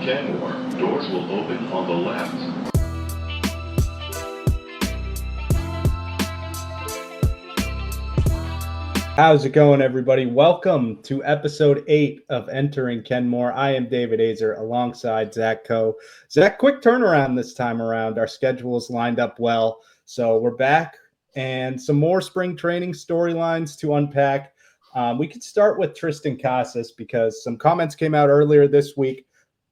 Kenmore. Doors will open on the left. How's it going, everybody? Welcome to episode 8 of Entering Kenmore. I am David Azer alongside Zach Coe. Zach, quick turnaround this time around. Our schedules lined up well, so we're back and some more spring training storylines to unpack. We could start with Triston Casas because some comments came out earlier this week.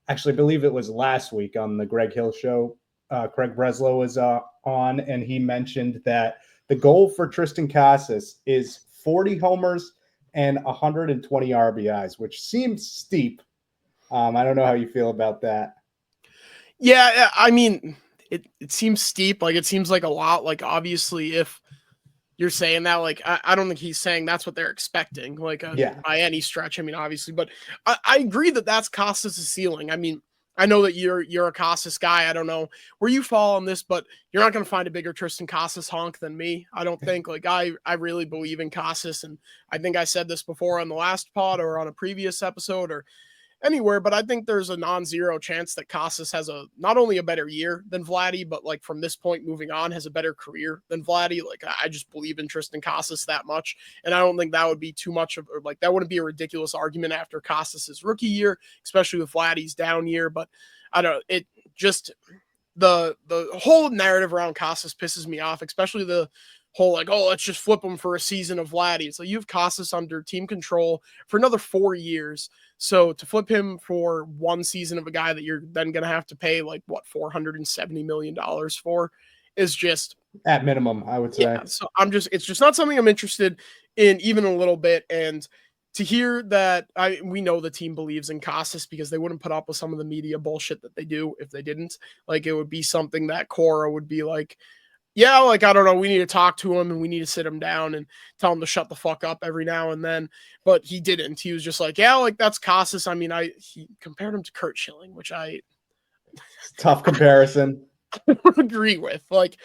Actually, I believe it was last week on the Greg Hill show. Craig Breslow was on, and he mentioned that the goal for Triston Casas is 40 homers and 120 RBIs, which seems steep. I don't know how you feel about that. Yeah, I mean, it seems steep. Like, it seems like a lot. Like, obviously, if you're saying that, like, I don't think he's saying that's what they're expecting, like, by any stretch. I mean, obviously, but I agree that that's Casas' ceiling. I mean, I know that you're a Casas guy. I don't know where you fall on this, but you're not going to find a bigger Triston Casas honk than me. I don't think. Like, I really believe in Casas, and I think I said this before on the last pod or on a previous episode or anywhere, but I think there's a non-zero chance that Casas has not only a better year than Vladdy, but like from this point moving on has a better career than Vladdy. Like, I just believe in Triston Casas that much. And I don't think that would be too much of, or like, that wouldn't be a ridiculous argument after Casas's rookie year, especially with Vladdy's down year. But I don't know, it just, the whole narrative around Casas pisses me off, especially the whole like, oh, let's just flip him for a season of Vladdy. It's like, you have Casas under team control for another 4 years. So to flip him for one season of a guy that you're then going to have to pay like what, $470 million for is just at minimum, I would say. Yeah, so it's just not something I'm interested in even a little bit. And to hear that, we know the team believes in Casas because they wouldn't put up with some of the media bullshit that they do if they didn't. Like, it would be something that Cora would be like, yeah, like, I don't know, we need to talk to him and we need to sit him down and tell him to shut the fuck up every now and then. But he didn't. He was just like, yeah, like, that's Casas. I mean, he compared him to Curt Schilling, which tough comparison. I would agree with. Like,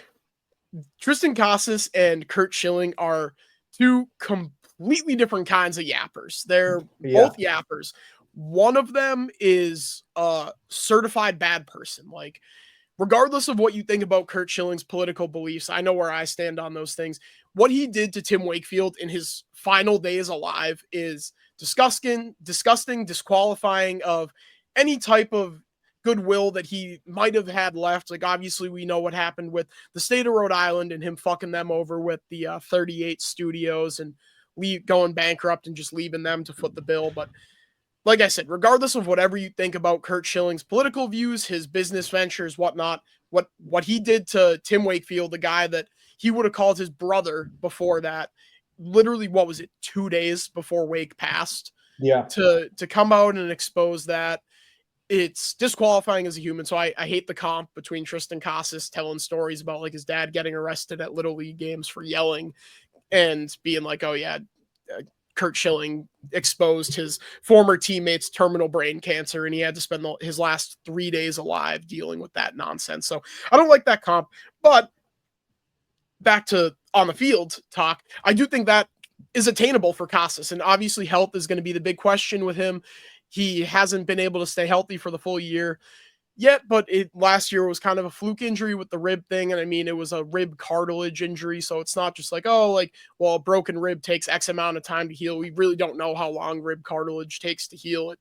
Triston Casas and Curt Schilling are two completely different kinds of yappers. They're both yappers. One of them is a certified bad person. Like, regardless of what you think about Curt Schilling's political beliefs, I know where I stand on those things. What he did to Tim Wakefield in his final days alive is disgusting, disqualifying of any type of goodwill that he might have had left. Like, obviously, we know what happened with the state of Rhode Island and him fucking them over with the 38 studios and going bankrupt and just leaving them to foot the bill. But like I said, regardless of whatever you think about Curt Schilling's political views, his business ventures, whatnot, what he did to Tim Wakefield, the guy that he would have called his brother before that, literally, what was it, 2 days before Wake passed? Yeah. To come out and expose that, it's disqualifying as a human. So I hate the comp between Triston Casas telling stories about like his dad getting arrested at Little League games for yelling and being like, oh yeah, Curt Schilling exposed his former teammate's terminal brain cancer, and he had to spend his last 3 days alive dealing with that nonsense. So I don't like that comp, but back to on the field talk, I do think that is attainable for Casas, and obviously health is going to be the big question with him. He hasn't been able to stay healthy for the full year yet, but last year was kind of a fluke injury with the rib thing. And I mean, it was a rib cartilage injury. So it's not just like, oh, like, well, a broken rib takes X amount of time to heal. We really don't know how long rib cartilage takes to heal.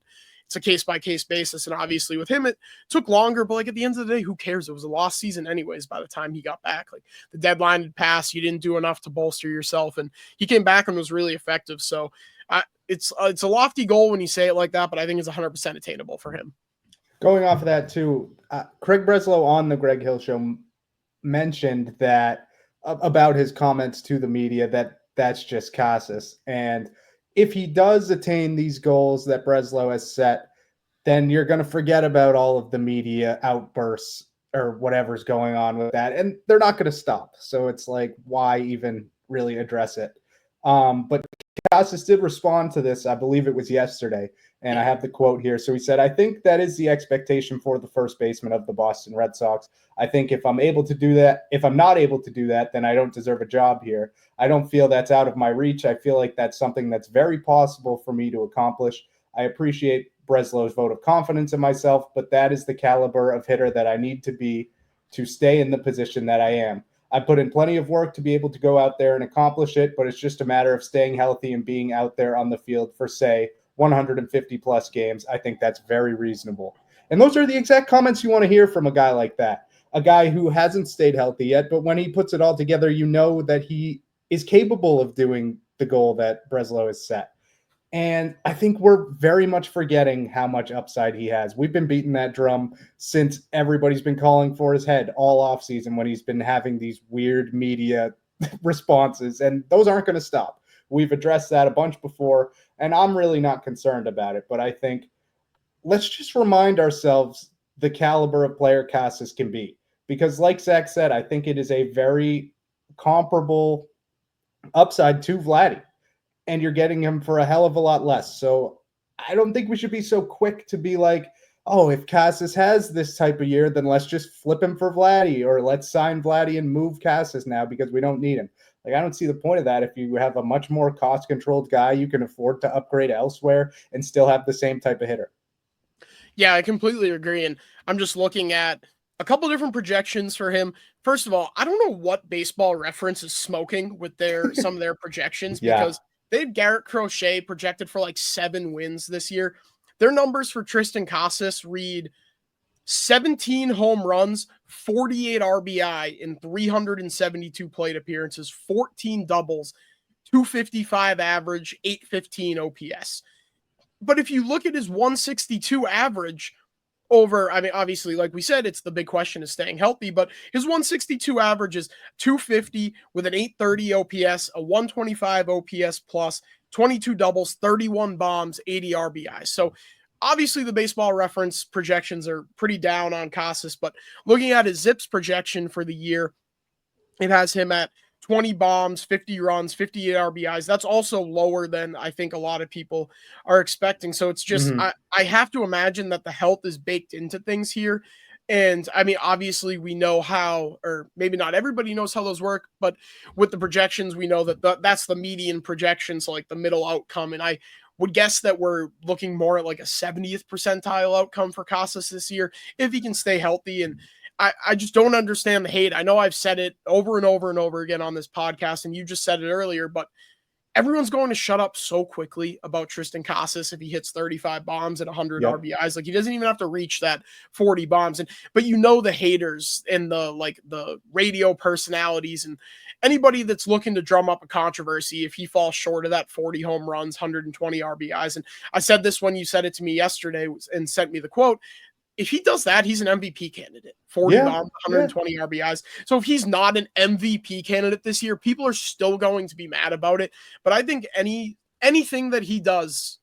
It's a case-by-case basis. And obviously with him, it took longer, but like at the end of the day, who cares? It was a lost season anyways by the time he got back. Like, the deadline had passed. You didn't do enough to bolster yourself. And he came back and was really effective. So it's a lofty goal when you say it like that, but I think it's 100% attainable for him. Going off of that too, Craig Breslow on the Greg Hill show mentioned that about his comments to the media that's just Casas. And if he does attain these goals that Breslow has set, then you're going to forget about all of the media outbursts or whatever's going on with that. And they're not going to stop. So it's like, why even really address it? But Casas did respond to this. I believe it was yesterday. And I have the quote here. So he said, I think that is the expectation for the first baseman of the Boston Red Sox. I think if I'm able to do that, if I'm not able to do that, then I don't deserve a job here. I don't feel that's out of my reach. I feel like that's something that's very possible for me to accomplish. I appreciate Breslow's vote of confidence in myself, but that is the caliber of hitter that I need to be to stay in the position that I am. I put in plenty of work to be able to go out there and accomplish it, but it's just a matter of staying healthy and being out there on the field for, say, 150 plus games. I think that's very reasonable. And those are the exact comments you want to hear from a guy like that, a guy who hasn't stayed healthy yet, but when he puts it all together, you know that he is capable of doing the goal that Breslow has set. And I think we're very much forgetting how much upside he has. We've been beating that drum since everybody's been calling for his head all offseason when he's been having these weird media responses, and those aren't going to stop. We've addressed that a bunch before, and I'm really not concerned about it. But I think let's just remind ourselves the caliber of player Casas can be. Because like Zach said, I think it is a very comparable upside to Vladdy. And you're getting him for a hell of a lot less. So I don't think we should be so quick to be like, oh, if Casas has this type of year, then let's just flip him for Vladdy, or let's sign Vladdy and move Casas now because we don't need him. Like, I don't see the point of that. If you have a much more cost-controlled guy, you can afford to upgrade elsewhere and still have the same type of hitter. Yeah, I completely agree. And I'm just looking at a couple different projections for him. First of all, I don't know what Baseball Reference is smoking with some of their projections because they had Garrett Crochet projected for like 7 wins this year. Their numbers for Triston Casas read 17 home runs, 48 RBI in 372 plate appearances, 14 doubles, 255 average, 815 OPS. But if you look at his 162 average over, I mean, obviously, like we said, it's the big question is staying healthy, but his 162 average is 250 with an 830 OPS, a 125 OPS plus, 22 doubles, 31 bombs, 80 RBI. So obviously the Baseball Reference projections are pretty down on Casas, but looking at his Zips projection for the year, it has him at 20 bombs, 50 runs, 58 RBIs. That's also lower than I think a lot of people are expecting. So it's just, I have to imagine that the health is baked into things here. And I mean, obviously we know how, or maybe not everybody knows how those work, but with the projections, we know that that's the median projection. So like the middle outcome. And I would guess that we're looking more at like a 70th percentile outcome for Casas this year, if he can stay healthy. And I just don't understand the hate. I know I've said it over and over and over again on this podcast, and you just said it earlier, but everyone's going to shut up so quickly about Triston Casas if he hits 35 bombs and 100 RBIs. Like, he doesn't even have to reach that 40 bombs. But you know the haters and the radio personalities and anybody that's looking to drum up a controversy if he falls short of that 40 home runs, 120 RBIs. And I said this when you said it to me yesterday and sent me the quote. If he does that, he's an MVP candidate. 40 bombs, 120 RBIs. So if he's not an MVP candidate this year, people are still going to be mad about it. But I think anything that he does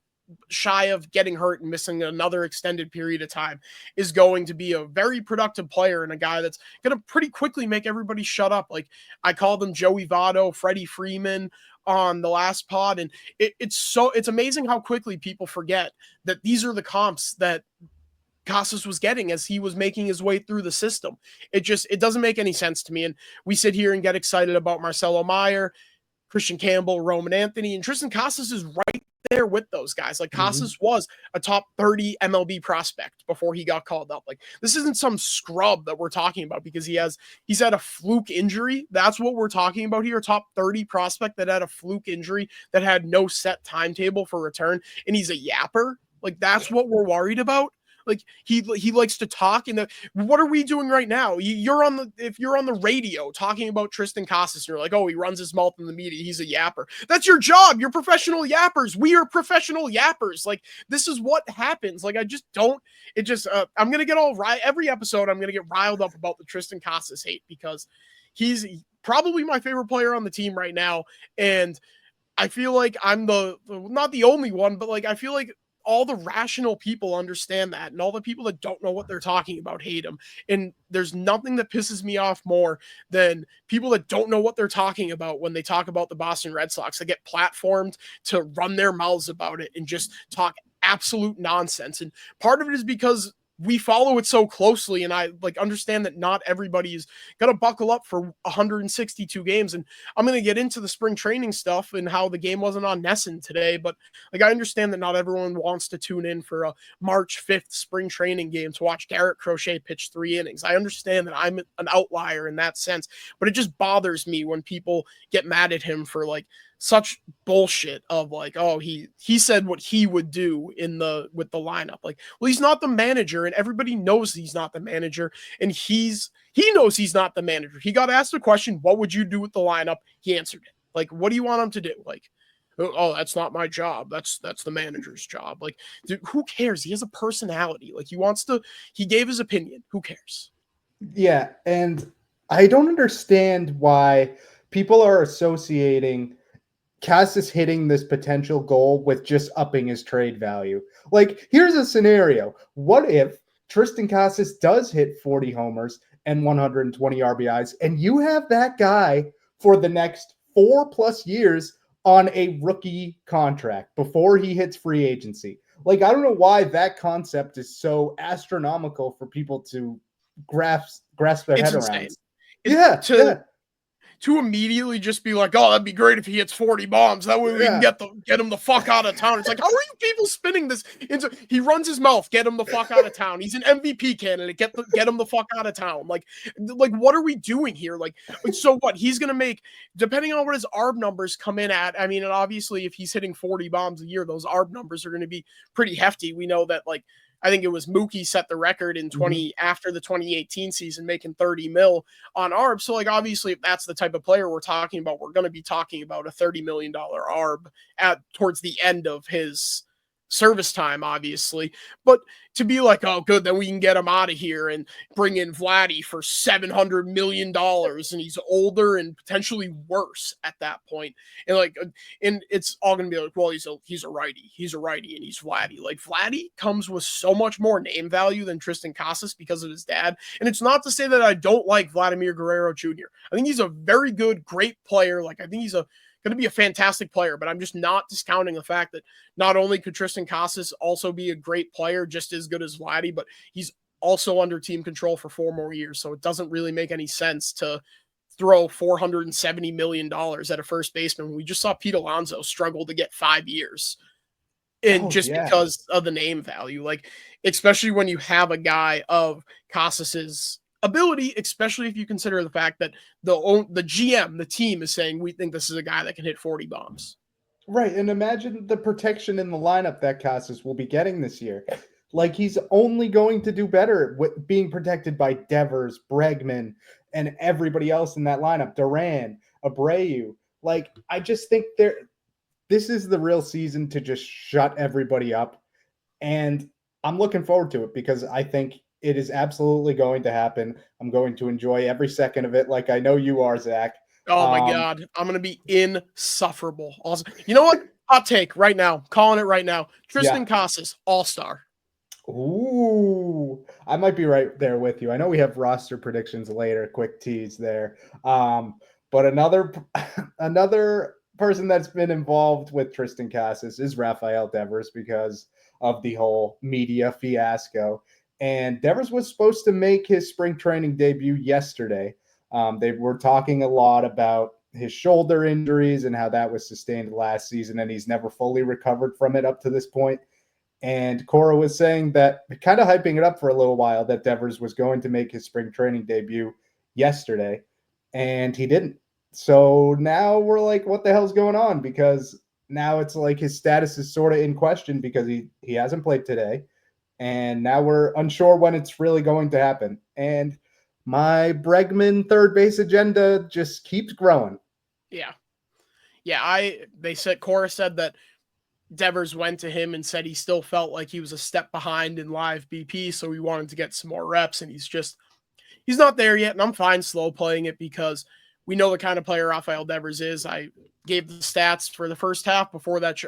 shy of getting hurt and missing another extended period of time is going to be a very productive player and a guy that's going to pretty quickly make everybody shut up. Like, I called him Joey Votto, Freddie Freeman on the last pod. And it's amazing how quickly people forget that these are the comps that Casas was getting as he was making his way through the system. It doesn't make any sense to me. And we sit here and get excited about Marcelo Meyer, Christian Campbell, Roman Anthony, and Triston Casas is right there with those guys. Like, Casas was a top 30 MLB prospect before he got called up. Like, this isn't some scrub that we're talking about because he's had a fluke injury. That's what we're talking about here. Top 30 prospect that had a fluke injury that had no set timetable for return. And he's a yapper. Like, that's what we're worried about. Like, he likes to talk. What are we doing right now? If you're on the radio talking about Triston Casas, and you're like, oh, he runs his mouth in the media, he's a yapper. That's your job. You're professional yappers. We are professional yappers. Like, this is what happens. Like, I just don't. It just I'm gonna get every episode. I'm gonna get riled up about the Triston Casas hate because he's probably my favorite player on the team right now, and I feel like I'm not the only one, but like I feel like all the rational people understand that, and all the people that don't know what they're talking about hate him. And there's nothing that pisses me off more than people that don't know what they're talking about when they talk about the Boston Red Sox. They get platformed to run their mouths about it and just talk absolute nonsense. And part of it is because we follow it so closely, and I like understand that not everybody's gonna buckle up for 162 games. And I'm gonna get into the spring training stuff and how the game wasn't on Nesson today, but like I understand that not everyone wants to tune in for a March 5th spring training game to watch Garrett Crochet pitch 3 innings. I understand that I'm an outlier in that sense, but it just bothers me when people get mad at him for like such bullshit of like, oh, he said what he would do with the lineup. Like, well, he's not the manager, and everybody knows he's not the manager, and he knows he's not the manager. He got asked a question, what would you do with the lineup? He answered it. Like, what do you want him to do? Like, oh, that's not my job. That's the manager's job. Like, dude, who cares? He has a personality. Like, he gave his opinion. Who cares? Yeah, and I don't understand why people are associating Casas hitting this potential goal with just upping his trade value. Like, here's a scenario. What if Triston Casas does hit 40 homers and 120 RBIs, and you have that guy for the next 4+ years on a rookie contract before he hits free agency? Like, I don't know why that concept is so astronomical for people to grasp their head around. Yeah. To immediately just be like, oh, that'd be great if he hits 40 bombs. That way we can get him the fuck out of town. It's like, how are you people spinning this into? He runs his mouth, get him the fuck out of town. He's an MVP candidate, get him the fuck out of town. Like what are we doing here? Like, so what? He's gonna make, depending on what his ARB numbers come in at. I mean, and obviously, if he's hitting 40 bombs a year, those ARB numbers are going to be pretty hefty. We know that, like, I think it was Mookie set the record in after the 2018 season, making 30 mil on ARB. So, like, obviously, if that's the type of player we're talking about, we're going to be talking about a $30 million ARB towards the end of his service time, obviously. But to be like, oh, good, then we can get him out of here and bring in Vladdy for $700 million, and he's older and potentially worse at that point. And like, and it's all going to be like, well, he's a righty, and he's Vladdy. Like, Vladdy comes with so much more name value than Triston Casas because of his dad. And it's not to say that I don't like Vladimir Guerrero Jr. I think he's a very good, great player. Like, I think he's going to be a fantastic player, but I'm just not discounting the fact that not only could Triston Casas also be a great player, just as good as Vladdy, but he's also under team control for 4 more years. So it doesn't really make any sense to throw $470 million at a first baseman. We just saw Pete Alonso struggle to get 5 years. And because of the name value, like, especially when you have a guy of Casas's ability, especially if you consider the fact that the GM, the team, is saying we think this is a guy that can hit 40 bombs. Right, and imagine the protection in the lineup that Casas will be getting this year. Like, he's only going to do better with being protected by Devers, Bregman, and everybody else in that lineup. Duran, Abreu. Like, I just think this is the real season to just shut everybody up. And I'm looking forward to it because I think it is absolutely going to happen. I'm going to enjoy every second of it, like I know you are, Zach. Oh my God. I'm going to be insufferable. Awesome. You know what? Hot take right now. Calling it right now. Triston Casas, all-star. Ooh, I might be right there with you. I know we have roster predictions later. Quick tease there. But another person that's been involved with Triston Casas is Rafael Devers because of the whole media fiasco. And Devers was supposed to make his spring training debut yesterday. They were talking a lot about his shoulder injuries and how that was sustained last season, and he's never fully recovered from it up to this point. And Cora was saying that, kind of hyping it up for a little while, that Devers was going to make his spring training debut yesterday, and he didn't. So now we're like, what the hell's going on? Because now it's like his status is sort of in question because he hasn't played today. And now we're unsure when it's really going to happen. And my Bregman third base agenda just keeps growing. Yeah. Cora said that Devers went to him and said he still felt like he was a step behind in live BP. So he wanted to get some more reps, and he's not there yet. And I'm fine slow playing it because we know the kind of player Rafael Devers is. I gave the stats for the first half before that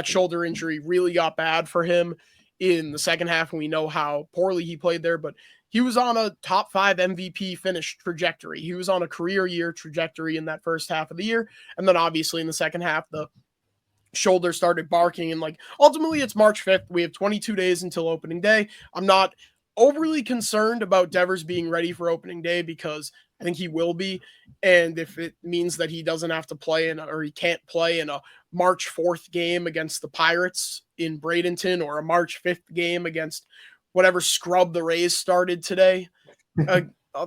shoulder injury really got bad for him in the second half, and we know how poorly he played there, but he was on a top 5 MVP finish trajectory. He was on a career year trajectory in that first half of the year. And then obviously in the second half, the shoulder started barking. And like, ultimately it's March 5th. We have 22 days until opening day. I'm not overly concerned about Devers being ready for opening day because I think he will be. And if it means that he doesn't have to play or he can't play in a March 4th game against the Pirates in Bradenton, or a March 5th game against whatever scrub the Rays started today,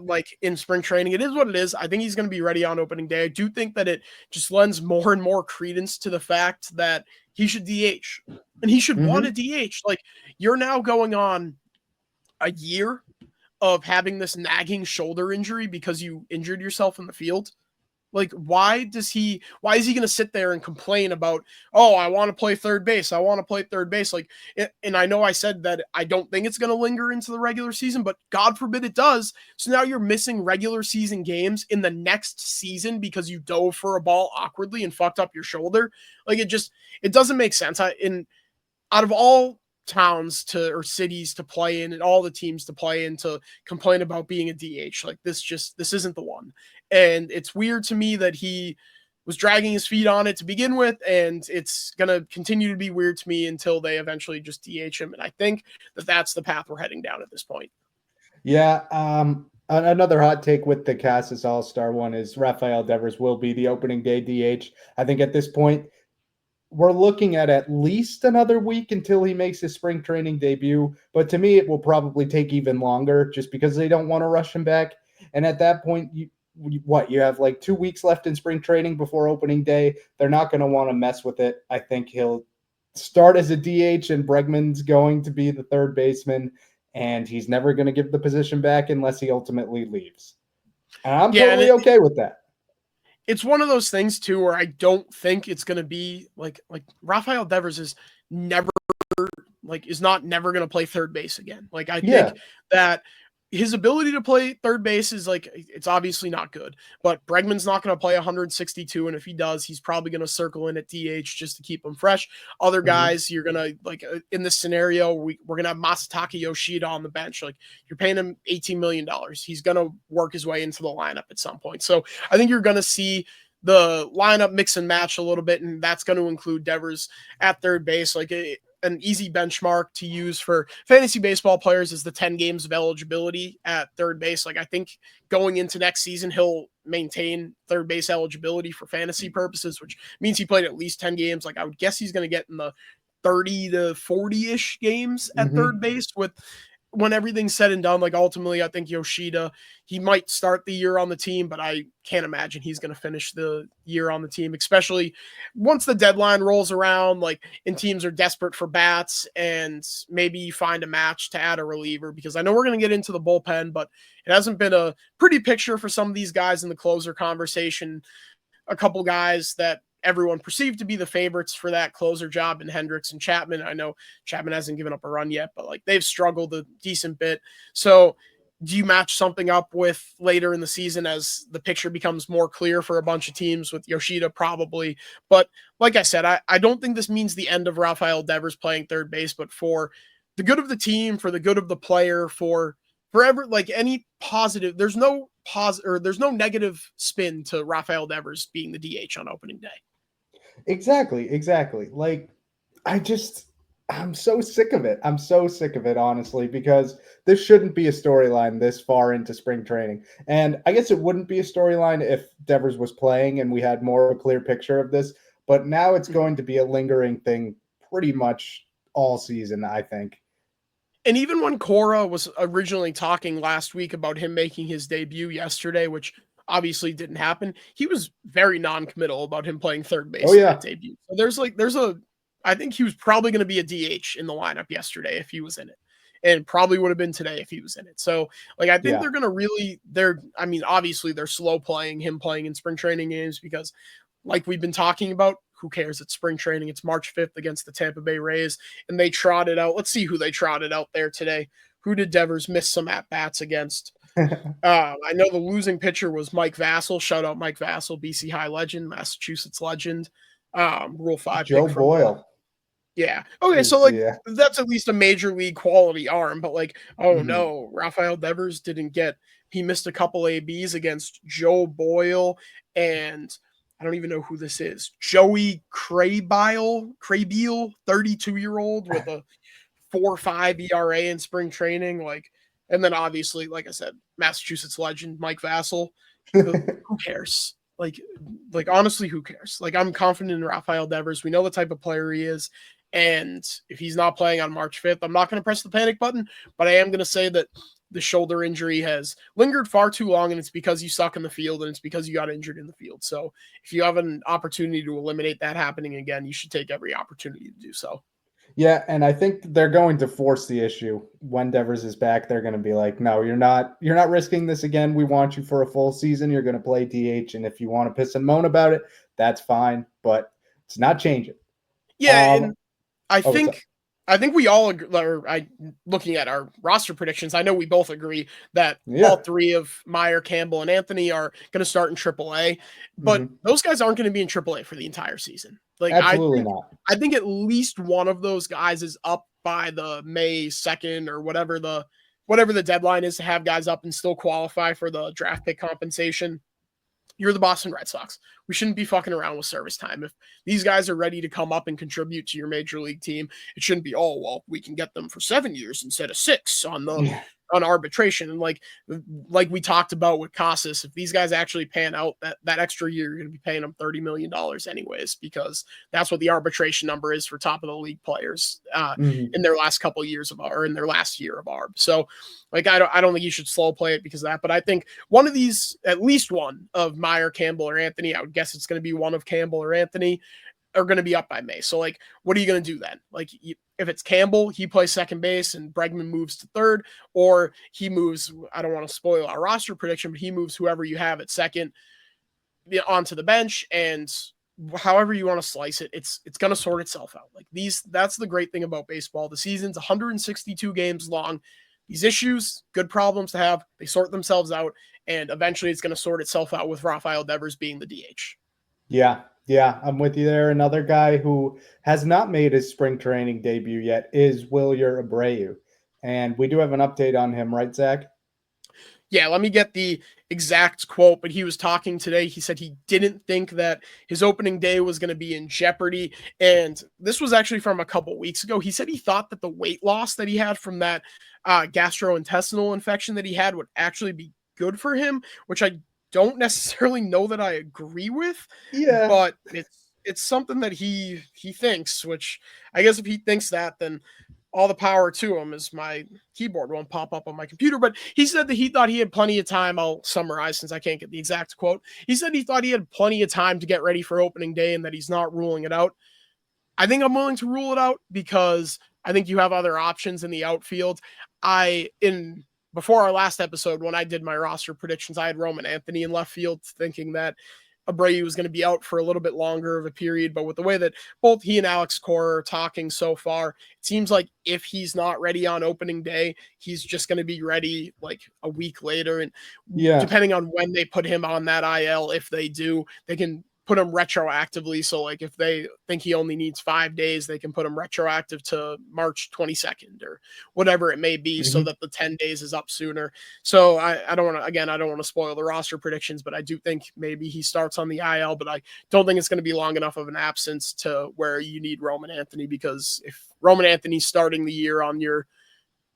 like in spring training, it is what it is. I think he's going to be ready on opening day. I do think that it just lends more and more credence to the fact that he should DH, and he should want to DH. Like, you're now going on a year of having this nagging shoulder injury because you injured yourself in the field. Like, why is he going to sit there and complain about, oh, I want to play third base. I want to play third base. Like, and I know I said that I don't think it's going to linger into the regular season, but God forbid it does. So now you're missing regular season games in the next season because you dove for a ball awkwardly and fucked up your shoulder. Like, it doesn't make sense. Out of all towns or cities to play in and all the teams to play in to complain about being a DH, like, this isn't the one. And it's weird to me that he was dragging his feet on it to begin with, and it's going to continue to be weird to me until they eventually just DH him. And I think that that's the path we're heading down at this point. Yeah. Another hot take with the Casas All-Star one is Rafael Devers will be the opening day DH. I think at this point, we're looking at least another week until he makes his spring training debut. But to me, it will probably take even longer just because they don't want to rush him back. And at that point, you have like 2 weeks left in spring training before opening day. They're not going to want to mess with it. I think he'll start as a DH and Bregman's going to be the third baseman, and he's never going to give the position back unless he ultimately leaves. And I'm totally okay with that. It's one of those things too, where I don't think it's going to be like Rafael Devers is never going to play third base again. Like, I think that his ability to play third base is like, it's obviously not good, but Bregman's not going to play 162. And if he does, he's probably going to circle in at DH just to keep him fresh. Other guys, you're going to, like, in this scenario, we're going to have Masataka Yoshida on the bench. Like, you're paying him $18 million. He's going to work his way into the lineup at some point. So I think you're going to see the lineup mix and match a little bit. And that's going to include Devers at third base. Like, an easy benchmark to use for fantasy baseball players is the 10 games of eligibility at third base. Like, I think going into next season, he'll maintain third base eligibility for fantasy purposes, which means he played at least 10 games. Like, I would guess he's going to get in the 30 to 40-ish games at third base when everything's said and done. Like, ultimately, I think Yoshida, he might start the year on the team, but I can't imagine he's going to finish the year on the team, especially once the deadline rolls around, like, and teams are desperate for bats, and maybe you find a match to add a reliever, because I know we're going to get into the bullpen, but it hasn't been a pretty picture for some of these guys in the closer conversation. A couple guys that everyone perceived to be the favorites for that closer job in Hendricks and Chapman. I know Chapman hasn't given up a run yet, but like, they've struggled a decent bit. So do you match something up with later in the season as the picture becomes more clear for a bunch of teams with Yoshida? Probably. But like I said, I don't think this means the end of Rafael Devers playing third base, but for the good of the team, for the good of the player, for forever, like, any positive, there's no negative spin to Rafael Devers being the DH on opening day. Exactly. Like, I'm so sick of it. Honestly, because this shouldn't be a storyline this far into spring training. And I guess it wouldn't be a storyline if Devers was playing and we had more of a clear picture of this. But now it's going to be a lingering thing pretty much all season, I think. And even when Cora was originally talking last week about him making his debut yesterday, which obviously didn't happen, he was very non-committal about him playing third base in that debut. So I think he was probably going to be a DH in the lineup yesterday if he was in it, and probably would have been today if he was in it. So, like, I think they're going to obviously they're slow playing him playing in spring training games because, like we've been talking about, who cares? It's spring training. It's March 5th against the Tampa Bay Rays, and they trotted out. Let's see who they trotted out there today. Who did Devers miss some at-bats against? I know the losing pitcher was Mike Vassell. Shout out Mike Vassell, BC High legend, Massachusetts legend. Rule 5 Joe Boyle. Yeah. Okay, so like that's at least a major league quality arm, but like, no, Rafael Devers he missed a couple ABs against Joe Boyle and I don't even know who this is. Joey Crabile, 32-year-old with a 4.5 ERA in spring training. Like, and then obviously, like I said, Massachusetts legend Mike Vassell. Who cares? Like honestly, who cares? Like, I'm confident in Rafael Devers. We know the type of player he is. And if he's not playing on March 5th, I'm not going to press the panic button, but I am going to say that the shoulder injury has lingered far too long, and it's because you suck in the field, and it's because you got injured in the field. So if you have an opportunity to eliminate that happening again, you should take every opportunity to do so. Yeah, and I think they're going to force the issue when Devers is back. They're going to be like, "No, you're not risking this again. We want you for a full season. You're going to play DH, and if you want to piss and moan about it, that's fine, but it's not changing." Yeah, and I Oh, think we all agree, looking at our roster predictions, I know we both agree that all three of Meyer, Campbell, and Anthony are going to start in AAA, but those guys aren't going to be in AAA for the entire season. Like, absolutely not. I think at least one of those guys is up by the May 2nd or whatever the deadline is to have guys up and still qualify for the draft pick compensation. You're the Boston Red Sox. We shouldn't be fucking around with service time. If these guys are ready to come up and contribute to your major league team, it shouldn't be, oh, well, we can get them for 7 years instead of 6 on arbitration. And like we talked about with Casas, if these guys actually pan out that extra year, you're going to be paying them $30 million anyways, because that's what the arbitration number is for top of the league players in their last couple of years or in their last year of ARB. So like, I don't think you should slow play it because of that, but I think one of these, at least one of Meyer, Campbell, or Anthony, I would guess it's going to be one of Campbell or Anthony, are going to be up by May. So like, what are you going to do then? Like, if it's Campbell, he plays second base and Bregman moves to third, or he moves, I don't want to spoil our roster prediction, but he moves whoever you have at second onto the bench, and however you want to slice it, it's going to sort itself out. Like, that's the great thing about baseball. The season's 162 games long. These issues, good problems to have, they sort themselves out, and eventually it's going to sort itself out with Rafael Devers being the DH. Yeah, I'm with you there. Another guy who has not made his spring training debut yet is Wilyer Abreu. And we do have an update on him, right, Zach? Yeah, let me get the exact quote, but he was talking today. He said he didn't think that his opening day was going to be in jeopardy. And this was actually from a couple weeks ago. He said he thought that the weight loss that he had from that gastrointestinal infection that he had would actually be good for him, which I don't necessarily know that I agree with. Yeah, but it's something that he thinks, which I guess if he thinks that, then all the power to him, as my keyboard won't pop up on my computer. But he said that he thought he had plenty of time. I'll summarize since I can't get the exact quote. He said he thought he had plenty of time to get ready for opening day and that he's not ruling it out. I think I'm willing to rule it out because I think you have other options in the outfield. Before our last episode, when I did my roster predictions, I had Roman Anthony in left field, thinking that Abreu was going to be out for a little bit longer of a period. But with the way that both he and Alex Cora are talking so far, it seems like if he's not ready on opening day, he's just going to be ready like a week later. And depending on when they put him on that IL, if they do, they can put him retroactively. So like, if they think he only needs 5 days, they can put him retroactive to March 22nd or whatever it may be, so that the 10 days is up sooner. So I don't want to spoil the roster predictions, but I do think maybe he starts on the IL, but I don't think it's going to be long enough of an absence to where you need Roman Anthony, because if Roman Anthony's starting the year on your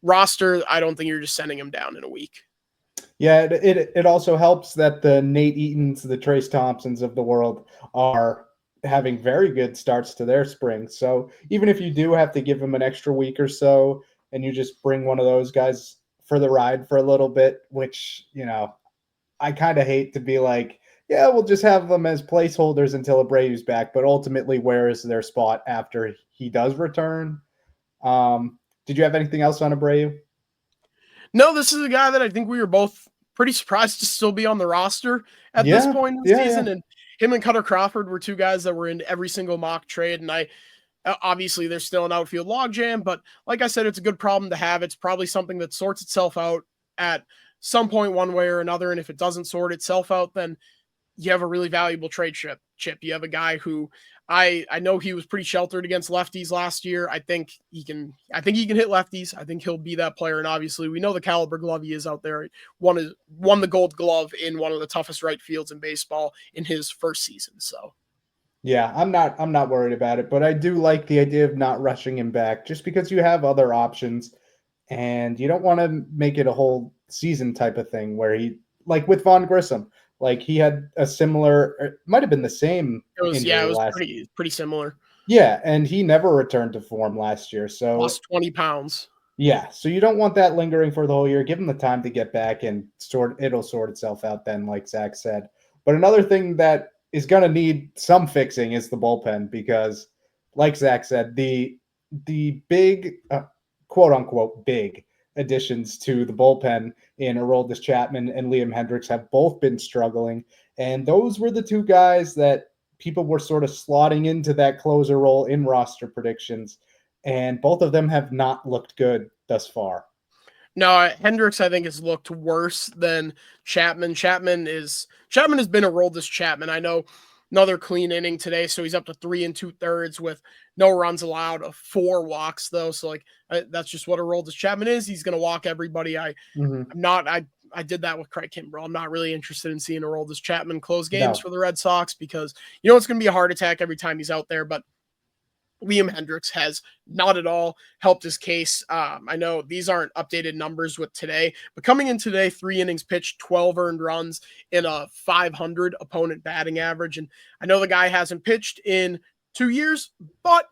roster, I don't think you're just sending him down in a week. Yeah, it also helps that the Nate Eatons, the Trace Thompsons of the world are having very good starts to their spring. So even if you do have to give them an extra week or so and you just bring one of those guys for the ride for a little bit, which, I kind of hate to be like, yeah, we'll just have them as placeholders until Abreu's back, but ultimately where is their spot after he does return? Did you have anything else on Abreu? No, this is a guy that I think we were both pretty surprised to still be on the roster at this point in the season. And him and Cutter Crawford were two guys that were in every single mock trade. And obviously there's still an outfield logjam, but like I said, it's a good problem to have. It's probably something that sorts itself out at some point, one way or another. And if it doesn't sort itself out, then you have a really valuable trade chip. You have a guy who I know he was pretty sheltered against lefties last year. I think he can hit lefties. I think he'll be that player. And obviously we know the caliber glove he is out there. Won the Gold Glove in one of the toughest right fields in baseball in his first season. So yeah, I'm not worried about it, but I do like the idea of not rushing him back just because you have other options and you don't want to make it a whole season type of thing where he, like with Vaughn Grissom, like he had a similar, it might have been the same injury it was last pretty similar. Yeah, and he never returned to form last year. So lost 20 pounds. Yeah, so you don't want that lingering for the whole year. Give him the time to get back and it'll sort itself out then, like Zach said. But another thing that is going to need some fixing is the bullpen because, like Zach said, the big, quote unquote, big additions to the bullpen in Aroldis Chapman and Liam Hendriks have both been struggling. And those were the two guys that people were sort of slotting into that closer role in roster predictions. And both of them have not looked good thus far. No, Hendriks, I think, has looked worse than Chapman. Chapman has been Aroldis Chapman. I know another clean inning today, so he's up to 3 2/3 with no runs allowed, 4 walks though. So that's just what Aroldis Chapman is. He's going to walk everybody. I did that with Craig Kimbrell. I'm not really interested in seeing Aroldis Chapman close games for the Red Sox because it's going to be a heart attack every time he's out there, but Liam Hendriks has not at all helped his case. I know these aren't updated numbers with today, but coming in today, 3 innings pitched, 12 earned runs in a 500 opponent batting average. And I know the guy hasn't pitched in 2 years, but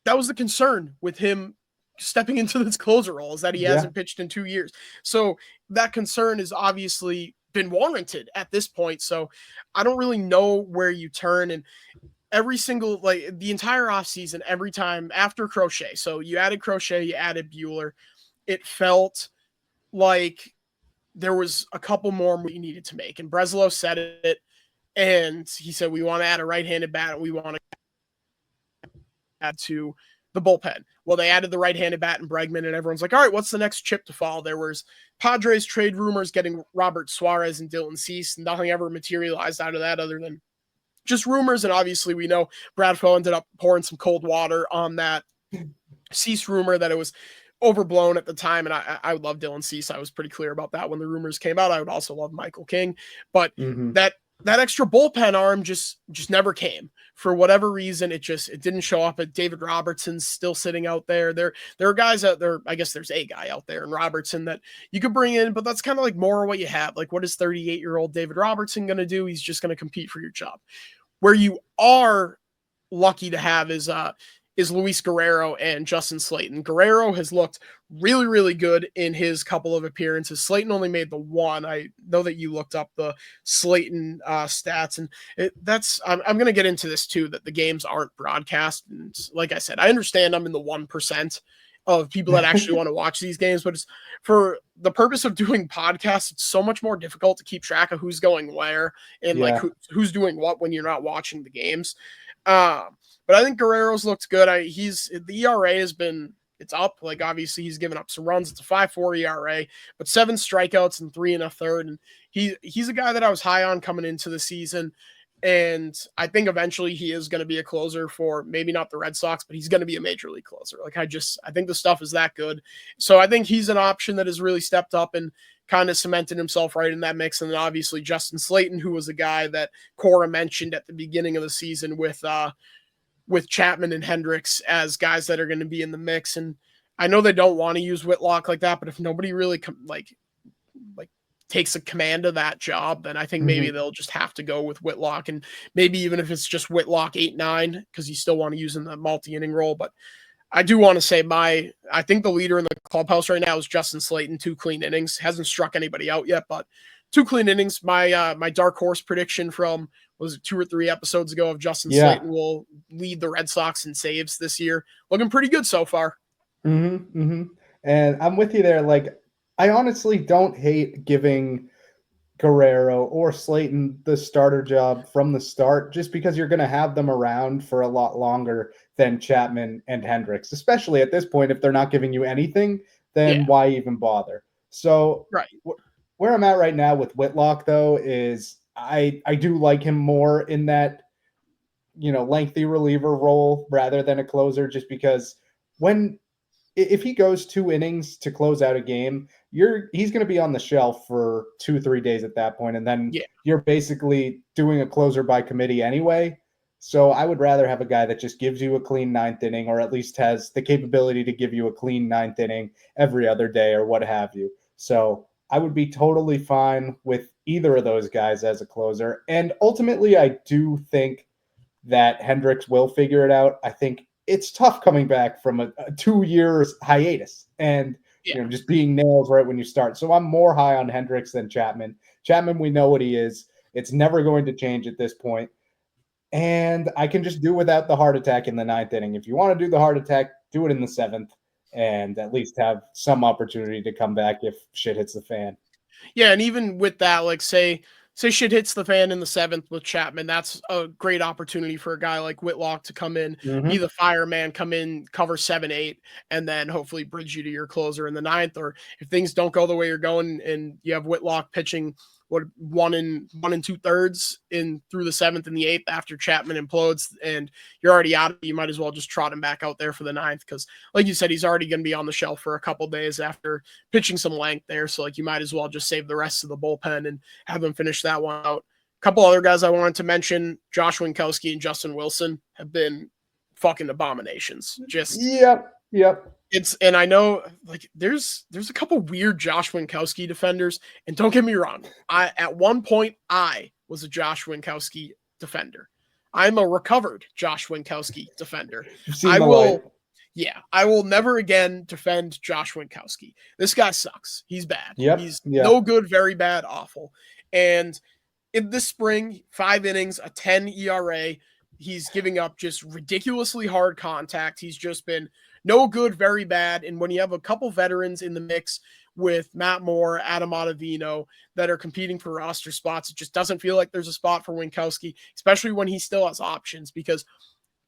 that was the concern with him stepping into this closer role is that he hasn't pitched in 2 years. So that concern has obviously been warranted at this point. So I don't really know where you turn. And every single, the entire offseason, every time after Crochet. So you added Crochet, you added Buehler. It felt like there was a couple more you needed to make. And Breslow said it, and he said, we want to add a right-handed bat, and we want to add to the bullpen. Well, they added the right-handed bat in Bregman, and everyone's like, all right, what's the next chip to fall? There was Padres trade rumors getting Robert Suarez and Dylan Cease, and nothing ever materialized out of that other than just rumors. And obviously we know Bradfo ended up pouring some cold water on that Cease rumor that it was overblown at the time. And I would love Dylan Cease. I was pretty clear about that when the rumors came out. I would also love Michael King, but that extra bullpen arm just never came for whatever reason. It didn't show up. David Robertson's still sitting out there. There are guys out there. I guess there's a guy out there in Robertson that you could bring in, but that's kind of like more what you have. Like, what is 38-year-old David Robertson going to do? He's just going to compete for your job. Where you are lucky to have is Luis Guerrero and Justin Slayton. Guerrero has looked really, really good in his couple of appearances. Slayton only made the one. I know that you looked up the Slayton stats, and I'm going to get into this too, that the games aren't broadcast. And like I said, I understand I'm in the 1% of people that actually want to watch these games, but it's for the purpose of doing podcasts, it's so much more difficult to keep track of who's going where and who's doing what when you're not watching the games. But I think Guerrero's looked good. The ERA it's up. Like, obviously he's given up some runs. It's a 5.4 ERA, but 7 strikeouts and 3 1/3. And he's a guy that I was high on coming into the season. And I think eventually he is going to be a closer for maybe not the Red Sox, but he's going to be a major league closer. Like, I think the stuff is that good. So I think he's an option that has really stepped up and kind of cemented himself right in that mix. And then obviously Justin Slayton, who was a guy that Cora mentioned at the beginning of the season with Chapman and Hendriks as guys that are going to be in the mix. And I know they don't want to use Whitlock like that, but if nobody really takes a command of that job, then I think maybe they'll just have to go with Whitlock. And maybe even if it's just Whitlock 8-9, because you still want to use in the multi-inning role. But I do want to say I think the leader in the clubhouse right now is Justin Slayton, 2 clean innings. Hasn't struck anybody out yet, but 2 clean innings. My dark horse prediction from, was it 2 or 3 episodes ago, of Justin Slayton will lead the Red Sox in saves this year. Looking pretty good so far. And I'm with you there. Like, I honestly don't hate giving Guerrero or Slayton the starter job from the start, just because you're going to have them around for a lot longer than Chapman and Hendriks, especially at this point. If they're not giving you anything, then why even bother? So where I'm at right now with Whitlock, though, is I do like him more in that, lengthy reliever role rather than a closer, just because if he goes 2 innings to close out a game, he's going to be on the shelf for 2-3 days at that point, and then you're basically doing a closer by committee anyway. So I would rather have a guy that just gives you a clean 9th inning, or at least has the capability to give you a clean 9th inning every other day or what have you. So I would be totally fine with either of those guys as a closer. And ultimately, I do think that Hendricks will figure it out. I think it's tough coming back from a 2 years hiatus and just being nailed right when you start. So I'm more high on Hendricks than Chapman. Chapman, we know what he is. It's never going to change at this point. And I can just do without the heart attack in the 9th inning. If you want to do the heart attack, do it in the 7th and at least have some opportunity to come back if shit hits the fan. Yeah, and even with that, like say shit hits the fan in the 7th with Chapman, that's a great opportunity for a guy like Whitlock to come in, be the fireman, come in, cover 7-8, and then hopefully bridge you to your closer in the 9th. Or if things don't go the way you're going and you have Whitlock pitching 1 2/3 in through the 7th and the 8th after Chapman implodes and you're already out, you might as well just trot him back out there for the 9th, because like you said, he's already going to be on the shelf for a couple days after pitching some length there. So like you might as well just save the rest of the bullpen and have him finish that one out. A couple other guys I wanted to mention, Josh Winkowski and Justin Wilson, have been fucking abominations. Just yep. And I know like there's a couple weird Josh Winkowski defenders, and don't get me wrong, at one point I was a Josh Winkowski defender. I'm a recovered Josh Winkowski defender. I will never again defend Josh Winkowski. This guy sucks. He's bad. He's no good, very bad, awful. And in this spring, 5 innings, a 10 ERA, he's giving up just ridiculously hard contact. He's just been no good, very bad. And when you have a couple veterans in the mix with Matt Moore, Adam Ottavino that are competing for roster spots, it just doesn't feel like there's a spot for Winkowski, especially when he still has options, because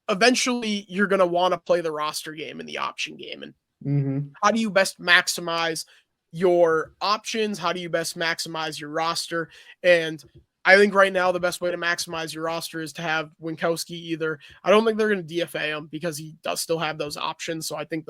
eventually you're going to want to play the roster game and the option game. And how do you best maximize your options? How do you best maximize your roster? And I think right now the best way to maximize your roster is to have Winkowski either. I don't think they're going to DFA him because he does still have those options. So I think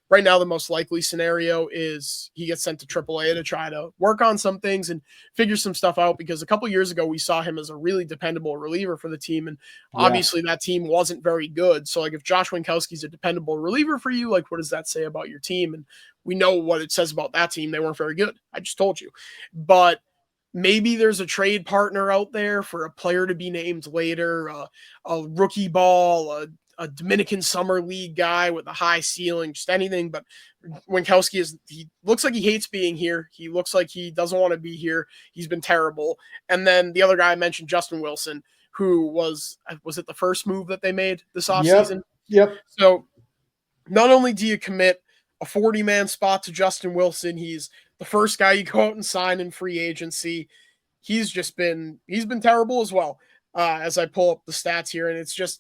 right now the most likely scenario is he gets sent to AAA to try to work on some things and figure some stuff out, because a couple years ago we saw him as a really dependable reliever for the team, and obviously that team wasn't very good. So like if Josh Winkowski's a dependable reliever for you, like what does that say about your team? And we know what it says about that team. They weren't very good. I just told you. But maybe there's a trade partner out there for a player to be named later, a rookie ball, a Dominican Summer League guy with a high ceiling, just anything. But Winkowski he looks like he hates being here. He looks like he doesn't want to be here. He's been terrible. And then the other guy I mentioned, Justin Wilson, who was it the first move that they made this offseason? Yep. So not only do you commit a 40-man spot to Justin Wilson, he's the first guy you go out and sign in free agency. He's been terrible as well. As I pull up the stats here, and it's just,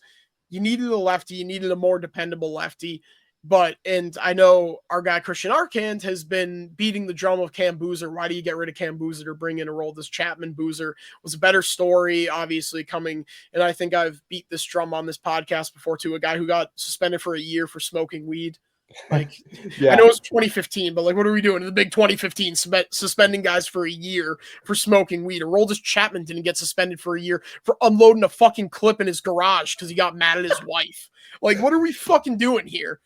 you needed a lefty, you needed a more dependable lefty. And I know our guy Christian Arcand has been beating the drum of Cam Boozer. Why do you get rid of Cam Boozer to bring in a role? This Chapman Boozer was a better story, obviously coming. And I think I've beat this drum on this podcast before too. A guy who got suspended for a year for smoking weed. Like, I know it's 2015, but like, what are we doing in the big 2015 suspending guys for a year for smoking weed? Aroldis Chapman didn't get suspended for a year for unloading a fucking clip in his garage because he got mad at his wife. Like, what are we fucking doing here?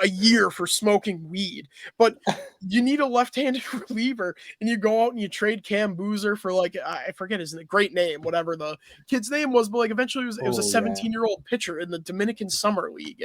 A year for smoking weed. But you need a left-handed reliever, and you go out and you trade Cam Boozer for, like, I forget his great name, whatever the kid's name was, but like eventually it was a 17-year-old pitcher in the Dominican Summer League.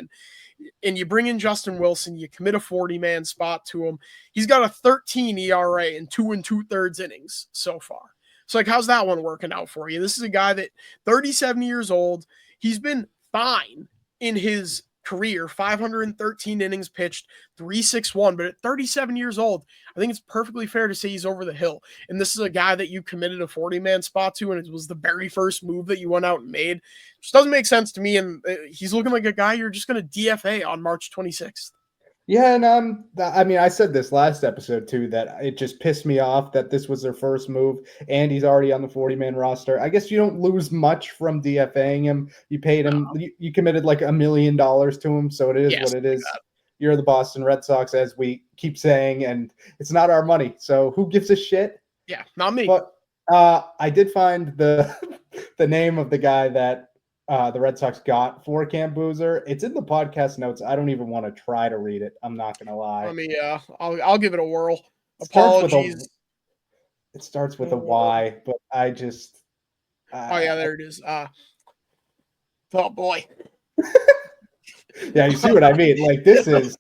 And you bring in Justin Wilson, you commit a 40-man spot to him. He's got a 13 ERA in 2 2/3 innings so far. So like, how's that one working out for you? This is a guy that 37 years old. He's been fine in his career, 513 innings pitched, 3.61, but at 37 years old, I think it's perfectly fair to say he's over the hill. And this is a guy that you committed a 40-man spot to, and it was the very first move that you went out and made. Which doesn't make sense to me, and he's looking like a guy you're just going to DFA on March 26th. Yeah, and I mean, I said this last episode too, that it just pissed me off that this was their first move, and he's already on the 40-man roster. I guess you don't lose much from DFAing him. You paid him, you committed like $1 million to him, so it is what it is. Like You're the Boston Red Sox, as we keep saying, and it's not our money, so who gives a shit? Yeah, not me. But I did find the the name of the guy that the Red Sox got for Cam Boozer. It's in the podcast notes. I don't even want to try to read it. I'm not gonna lie. Let me I'll give it a whirl. Apologies. It starts with a Oh. Y, but I just Oh yeah, there it is. Oh boy. Yeah, you see what I mean? Like this is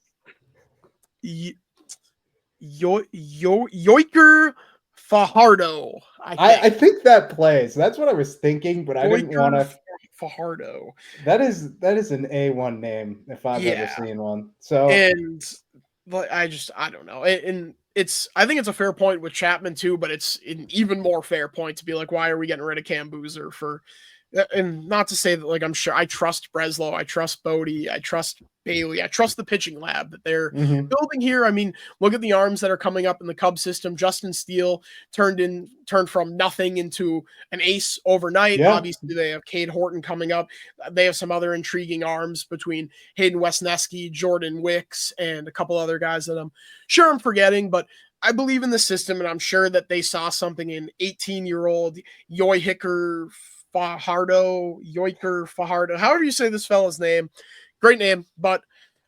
Yoiker Fajardo. I think that plays. That's what I was thinking, but I didn't want to. Fajardo. That is an A1 name if I've ever seen one. So and I don't know. And I think it's a fair point with Chapman too, but it's an even more fair point to be like, why are we getting rid of Cam Boozer for? And not to say that, like, I'm sure I trust Breslow, I trust Bodie, I trust Bailey, I trust the pitching lab that they're building here. I mean, look at the arms that are coming up in the Cubs system. Justin Steele turned from nothing into an ace overnight. Yeah. Obviously, they have Cade Horton coming up. They have some other intriguing arms between Hayden Wesneski, Jordan Wicks, and a couple other guys that I'm sure I'm forgetting, but I believe in the system, and I'm sure that they saw something in 18-year-old Yoiker Fajardo, however you say this fella's name. Great name, but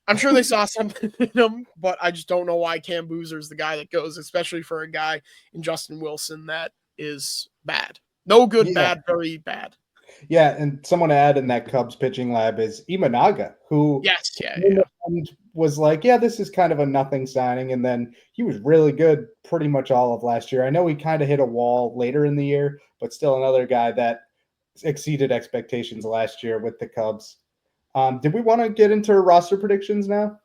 I'm sure they saw something in him, but I just don't know why Cam Boozer is the guy that goes, especially for a guy in Justin Wilson that is bad. No good, bad, very bad. Yeah, and someone to add in that Cubs pitching lab is Imanaga, who was like, this is kind of a nothing signing, and then he was really good pretty much all of last year. I know he kind of hit a wall later in the year, but still another guy that exceeded expectations last year with the Cubs. Did we want to get into roster predictions now?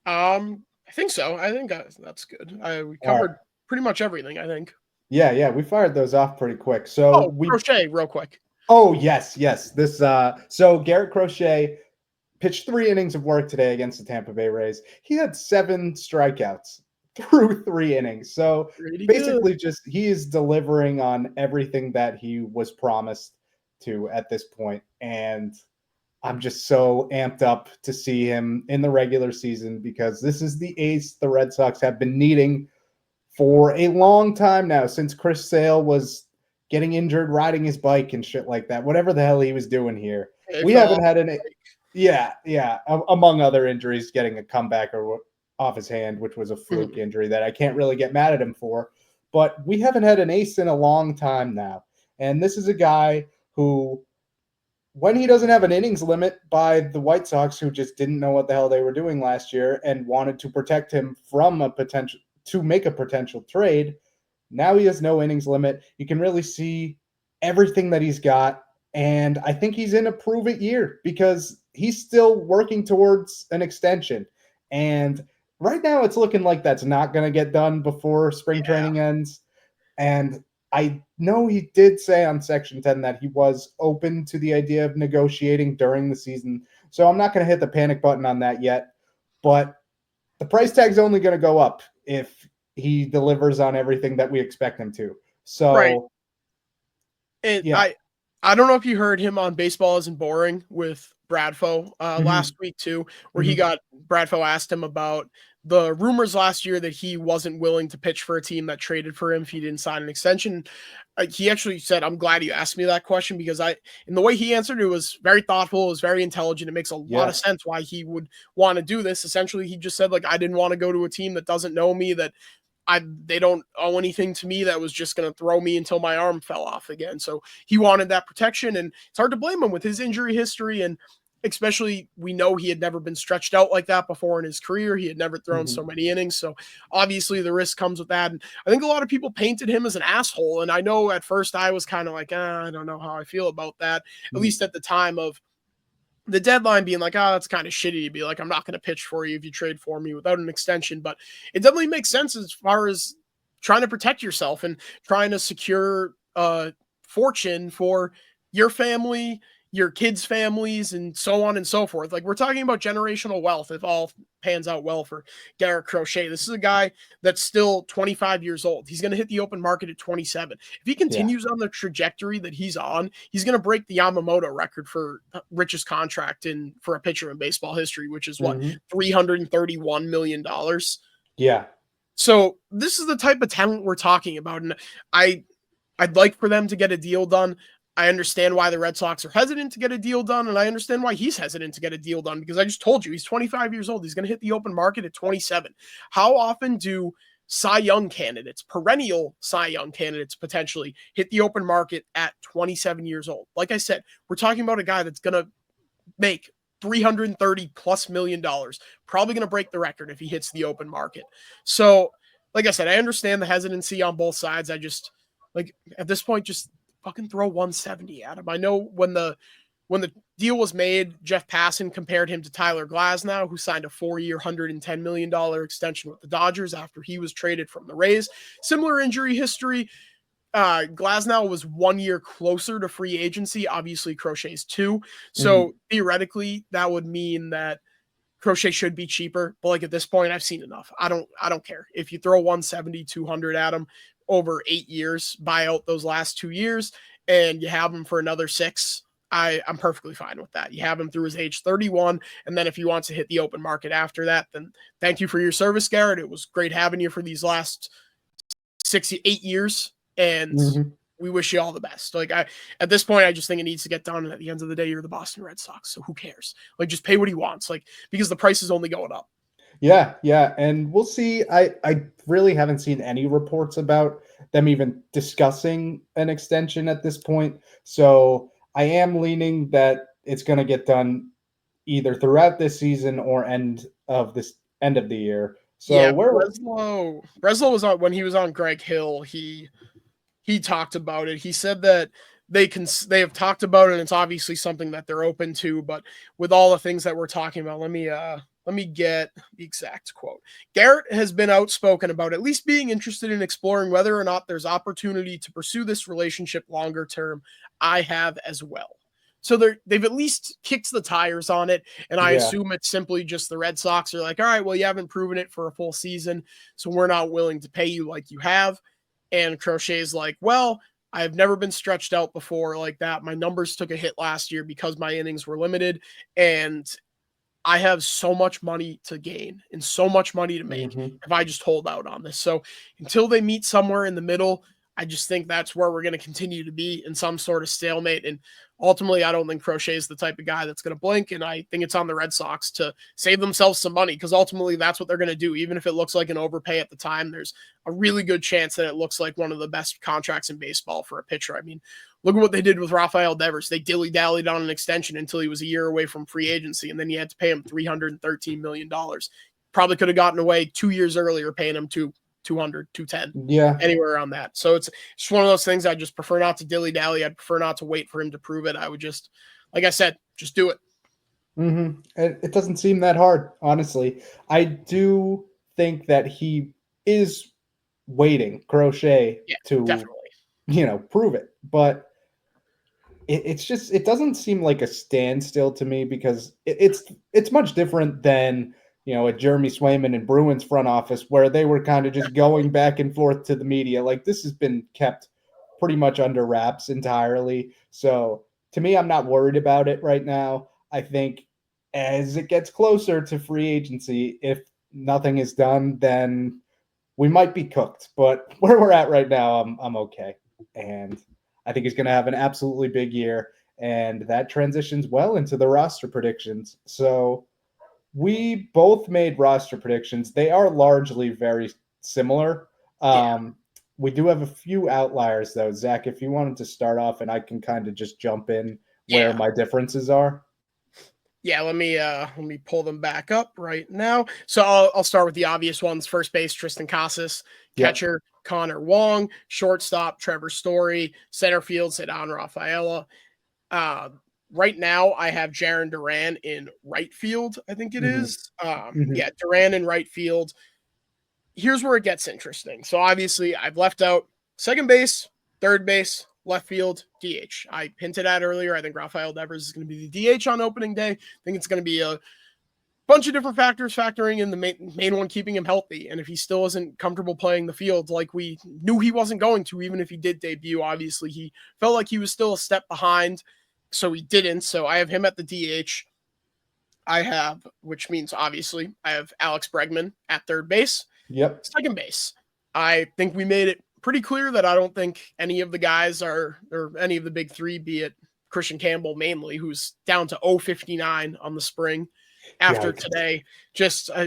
I think so. I think that's good. We covered pretty much everything, I think. Yeah, we fired those off pretty quick. So Crochet, real quick. Oh, yes. This so Garrett Crochet pitched 3 innings of work today against the Tampa Bay Rays. He had 7 strikeouts through 3 innings. So basically he is delivering on everything that he was promised to at this point. And I'm just so amped up to see him in the regular season because this is the ace the Red Sox have been needing for a long time now, since Chris Sale was getting injured riding his bike and shit like that. Whatever the hell he was doing here. We haven't had any. Yeah. Among other injuries, getting a comeback or off his hand, which was a fluke injury that I can't really get mad at him for. But we haven't had an ace in a long time now. And this is a guy who, when he doesn't have an innings limit by the White Sox, who just didn't know what the hell they were doing last year and wanted to protect him from to make a potential trade, now he has no innings limit. You can really see everything that he's got. And I think he's in a prove-it year because he's still working towards an extension. And right now it's looking like that's not going to get done before spring training ends. And I know he did say on Section 10 that he was open to the idea of negotiating during the season. So I'm not going to hit the panic button on that yet. But the price tag's only going to go up if he delivers on everything that we expect him to. So, I don't know if you heard him on Baseball Isn't Boring with Bradfo last week too, where Bradfo asked him about the rumors last year that he wasn't willing to pitch for a team that traded for him if he didn't sign an extension. He actually said, "I'm glad you asked me that question because in the way he answered it was very thoughtful, it was very intelligent. It makes a lot of sense why he would want to do this." Essentially, he just said, like, I didn't want to go to a team that doesn't know me, that they don't owe anything to me, that was just going to throw me until my arm fell off again. So he wanted that protection, and it's hard to blame him with his injury history. And especially, we know he had never been stretched out like that before in his career. He had never thrown so many innings. So obviously the risk comes with that. And I think a lot of people painted him as an asshole. And I know at first I was kind of like, I don't know how I feel about that, at least at the time of the deadline, being like, that's kind of shitty to be like, I'm not going to pitch for you if you trade for me without an extension. But it definitely makes sense as far as trying to protect yourself and trying to secure fortune for your family, your kids' families and so on and so forth. Like, we're talking about generational wealth if all pans out well for Garrett Crochet. This is a guy that's still 25 years old. He's going to hit the open market at 27. If he continues on the trajectory that he's on, he's going to break the Yamamoto record for richest contract for a pitcher in baseball history, which is what, $331 million. Yeah. So this is the type of talent we're talking about. And I'd like for them to get a deal done. I understand why the Red Sox are hesitant to get a deal done, and I understand why he's hesitant to get a deal done, because I just told you he's 25 years old. He's going to hit the open market at 27. How often do Cy Young candidates, perennial Cy Young candidates potentially, hit the open market at 27 years old? Like I said, we're talking about a guy that's going to make $330+ million, probably going to break the record if he hits the open market. So, like I said, I understand the hesitancy on both sides. I just, like, at this point, just fucking throw 170 at him. I know when the deal was made, Jeff Passan compared him to Tyler Glasnow, who signed a 4-year, $110 million extension with the Dodgers after he was traded from the Rays. Similar injury history. Glasnow was 1 year closer to free agency. Obviously, Crochet's 2. So theoretically, that would mean that Crochet should be cheaper. But like, at this point, I've seen enough. I don't care. If you throw 170, 200 at him over 8 years, buy out those last 2 years, and you have him for another 6, I'm perfectly fine with that. You have him through his age 31, and then if he wants to hit the open market after that, then thank you for your service, Garrett. It was great having you for these last 8 years, and we wish you all the best. Like, at this point, I just think it needs to get done, and at the end of the day, you're the Boston Red Sox, so who cares? Like, just pay what he wants, like, because the price is only going up. Yeah, and we'll see. I really haven't seen any reports about them even discussing an extension at this point. So I am leaning that it's going to get done either throughout this season or end of the year. So yeah, Breslow was on, when he was on Greg Hill, he talked about it. He said that they have talked about it, and it's obviously something that they're open to, but with all the things that we're talking about, let me get the exact quote. Garrett has been outspoken about at least being interested in exploring whether or not there's opportunity to pursue this relationship longer term. I have as well. So they've at least kicked the tires on it, and I assume it's simply just the Red Sox are like, all right, well, you haven't proven it for a full season, so we're not willing to pay you like you have. And Crochet's like, well, I've never been stretched out before like that. My numbers took a hit last year because my innings were limited, and I have so much money to gain and so much money to make if I just hold out on this. So until they meet somewhere in the middle, I just think that's where we're going to continue to be, in some sort of stalemate. And ultimately, I don't think Crochet is the type of guy that's going to blink. And I think it's on the Red Sox to save themselves some money, because ultimately that's what they're going to do. Even if it looks like an overpay at the time, there's a really good chance that it looks like one of the best contracts in baseball for a pitcher. I mean, look at what they did with Rafael Devers. They dilly-dallied on an extension until he was a year away from free agency, and then you had to pay him $313 million. Probably could have gotten away 2 years earlier paying him 200, 210, anywhere around that. So it's just one of those things. I just prefer not to dilly-dally. I'd prefer not to wait for him to prove it. I would just, like I said, just do it. It doesn't seem that hard, honestly. I do think that he is waiting, Crochet, to definitely, prove it. But it doesn't seem like a standstill to me, because it's much different than a Jeremy Swayman and Bruins front office, where they were kind of just going back and forth to the media. Like, this has been kept pretty much under wraps entirely. So to me, I'm not worried about it right now. I think as it gets closer to free agency, if nothing is done, then we might be cooked. But where we're at right now, I'm okay. And I think he's going to have an absolutely big year, and that transitions well into the roster predictions. So we both made roster predictions. They are largely very similar. We do have a few outliers, though. Zach, if you wanted to start off, and I can kind of just jump in where my differences are. Yeah, let me pull them back up right now. So I'll start with the obvious ones. First base, Triston Casas. Catcher, Connor Wong. Shortstop, Trevor Story. Center field, Ceddanne Rafaela. Right now, I have Jarren Duran in right field, I think it is. Yeah, Duran in right field. Here's where it gets interesting. So obviously, I've left out second base, third base, left field, DH. I hinted at earlier, I think Rafael Devers is going to be the DH on opening day. I think it's going to be a bunch of different factors factoring in the main one, keeping him healthy. And if he still isn't comfortable playing the field like we knew he wasn't going to, even if he did debut, obviously he felt like he was still a step behind, so he didn't. So I have him at the DH. Which means obviously I have Alex Bregman at third base. Yep. Second base, I think we made it pretty clear that I don't think any of the guys or any of the big three, be it Christian Campbell mainly, who's down to 0.59 on the spring after today.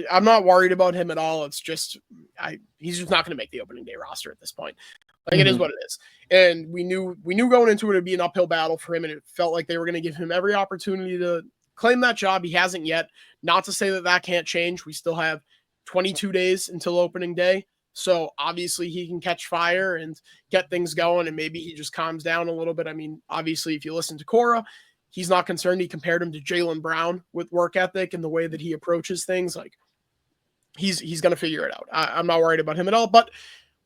I'm not worried about him at all. It's just he's just not going to make the opening day roster at this point. Like, it is what it is. And we knew going into it, it'd be an uphill battle for him, and it felt like they were going to give him every opportunity to claim that job. He hasn't yet. Not to say that can't change. We still have 22 days until opening day. So obviously he can catch fire and get things going, and maybe he just calms down a little bit. I mean, obviously, if you listen to Cora, he's not concerned. He compared him to Jaylen Brown with work ethic and the way that he approaches things. Like, he's going to figure it out. I'm not worried about him at all. But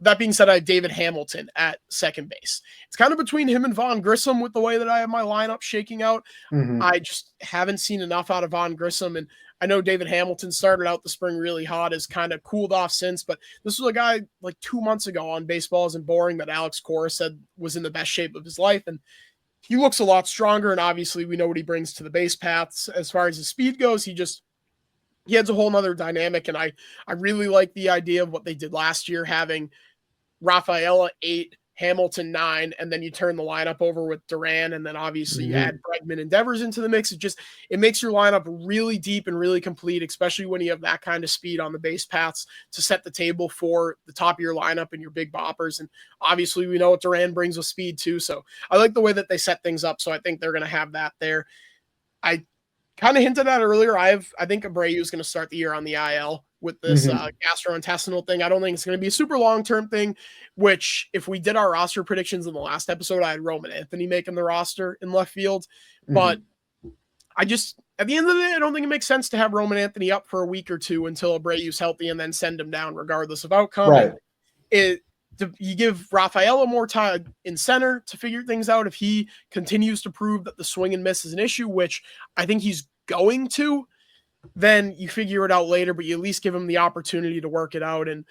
that being said, I have David Hamilton at second base. It's kind of between him and Vaughn Grissom with the way that I have my lineup shaking out. I just haven't seen enough out of Vaughn Grissom. And I know David Hamilton started out the spring really hot, has kind of cooled off since, but this was a guy like 2 months ago on Baseball Isn't Boring that Alex Cora said was in the best shape of his life. And he looks a lot stronger. And obviously we know what he brings to the base paths. As far as his speed goes, he adds a whole nother dynamic. And I really like the idea of what they did last year, having Rafaela 8, Hamilton 9, and then you turn the lineup over with Duran, and then obviously you add Bregman and Devers into the mix. It makes your lineup really deep and really complete, especially when you have that kind of speed on the base paths to set the table for the top of your lineup and your big boppers. And obviously we know what Duran brings with speed too. So I like the way that they set things up. So I think they're going to have that there. I kind of hinted at earlier, I think Abreu is going to start the year on the IL with this gastrointestinal thing. I don't think it's going to be a super long-term thing, which if we did our roster predictions in the last episode, I had Roman Anthony making the roster in left field. But at the end of the day, I don't think it makes sense to have Roman Anthony up for a week or two until Abreu's healthy and then send him down regardless of outcome. Right. You give Rafaela more time in center to figure things out. If he continues to prove that the swing and miss is an issue, which I think he's going to, then you figure it out later, but you at least give him the opportunity to work it out. And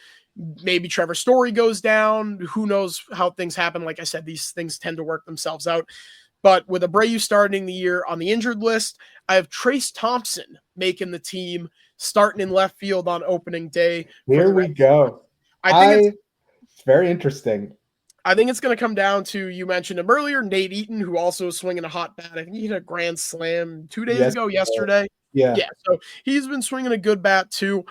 maybe Trevor Story goes down. Who knows how things happen? Like I said, these things tend to work themselves out. But with Abreu starting the year on the injured list, I have Trace Thompson making the team, starting in left field on opening day. Here we go. It's very interesting. I think it's going to come down to, you mentioned him earlier, Nate Eaton, who also is swinging a hot bat. I think he hit a grand slam 2 days ago, yesterday. Yeah. So he's been swinging a good bat too.